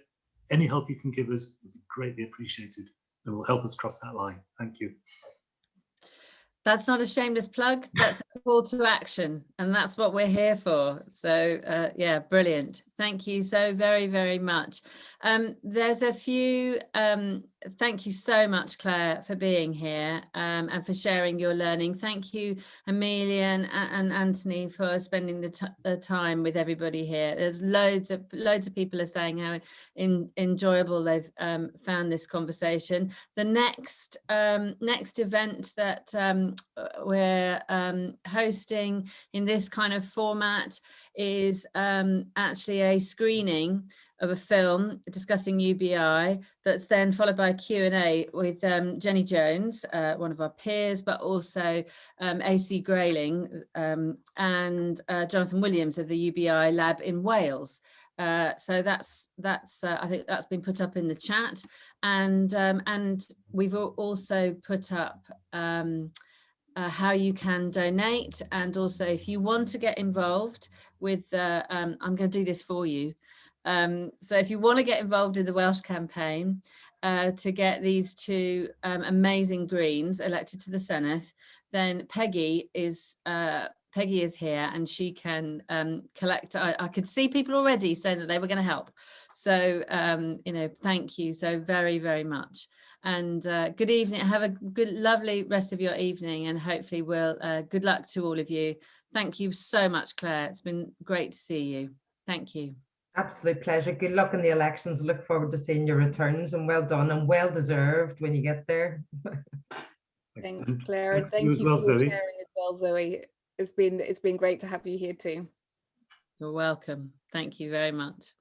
Any help you can give us would be greatly appreciated and will help us cross that line. Thank you. That's not a shameless plug, that's a call to action, and that's what we're here for. So yeah, brilliant. Thank you so very, very much. There's a few, thank you so much, Claire, for being here and for sharing your learning. Thank you, Amelia and Anthony, for spending the time with everybody here. There's loads of people are saying how enjoyable they've found this conversation. The next event that we're hosting in this kind of format is actually a screening of a film discussing UBI that's then followed by a Q&A with Jenny Jones, one of our peers, but also AC Grayling and Jonathan Williams of the UBI lab in Wales. So that's I think that's been put up in the chat, and we've also put up how you can donate, and also if you want to get involved with I'm going to do this for you. So if you want to get involved in the Welsh campaign to get these two amazing Greens elected to the Senedd, then Peggy is here, and she can collect. I could see people already saying that they were going to help. So, you know, thank you so very, very much. And good evening. Have a good, lovely rest of your evening, and hopefully we'll, good luck to all of you. Thank you so much, Claire. It's been great to see you. Thank you. Absolute pleasure. Good luck in the elections. Look forward to seeing your returns, and well done and well deserved when you get there. Thanks, Claire, and thank you for sharing as well, Zoe. It's been great to have you here too. You're welcome. Thank you very much.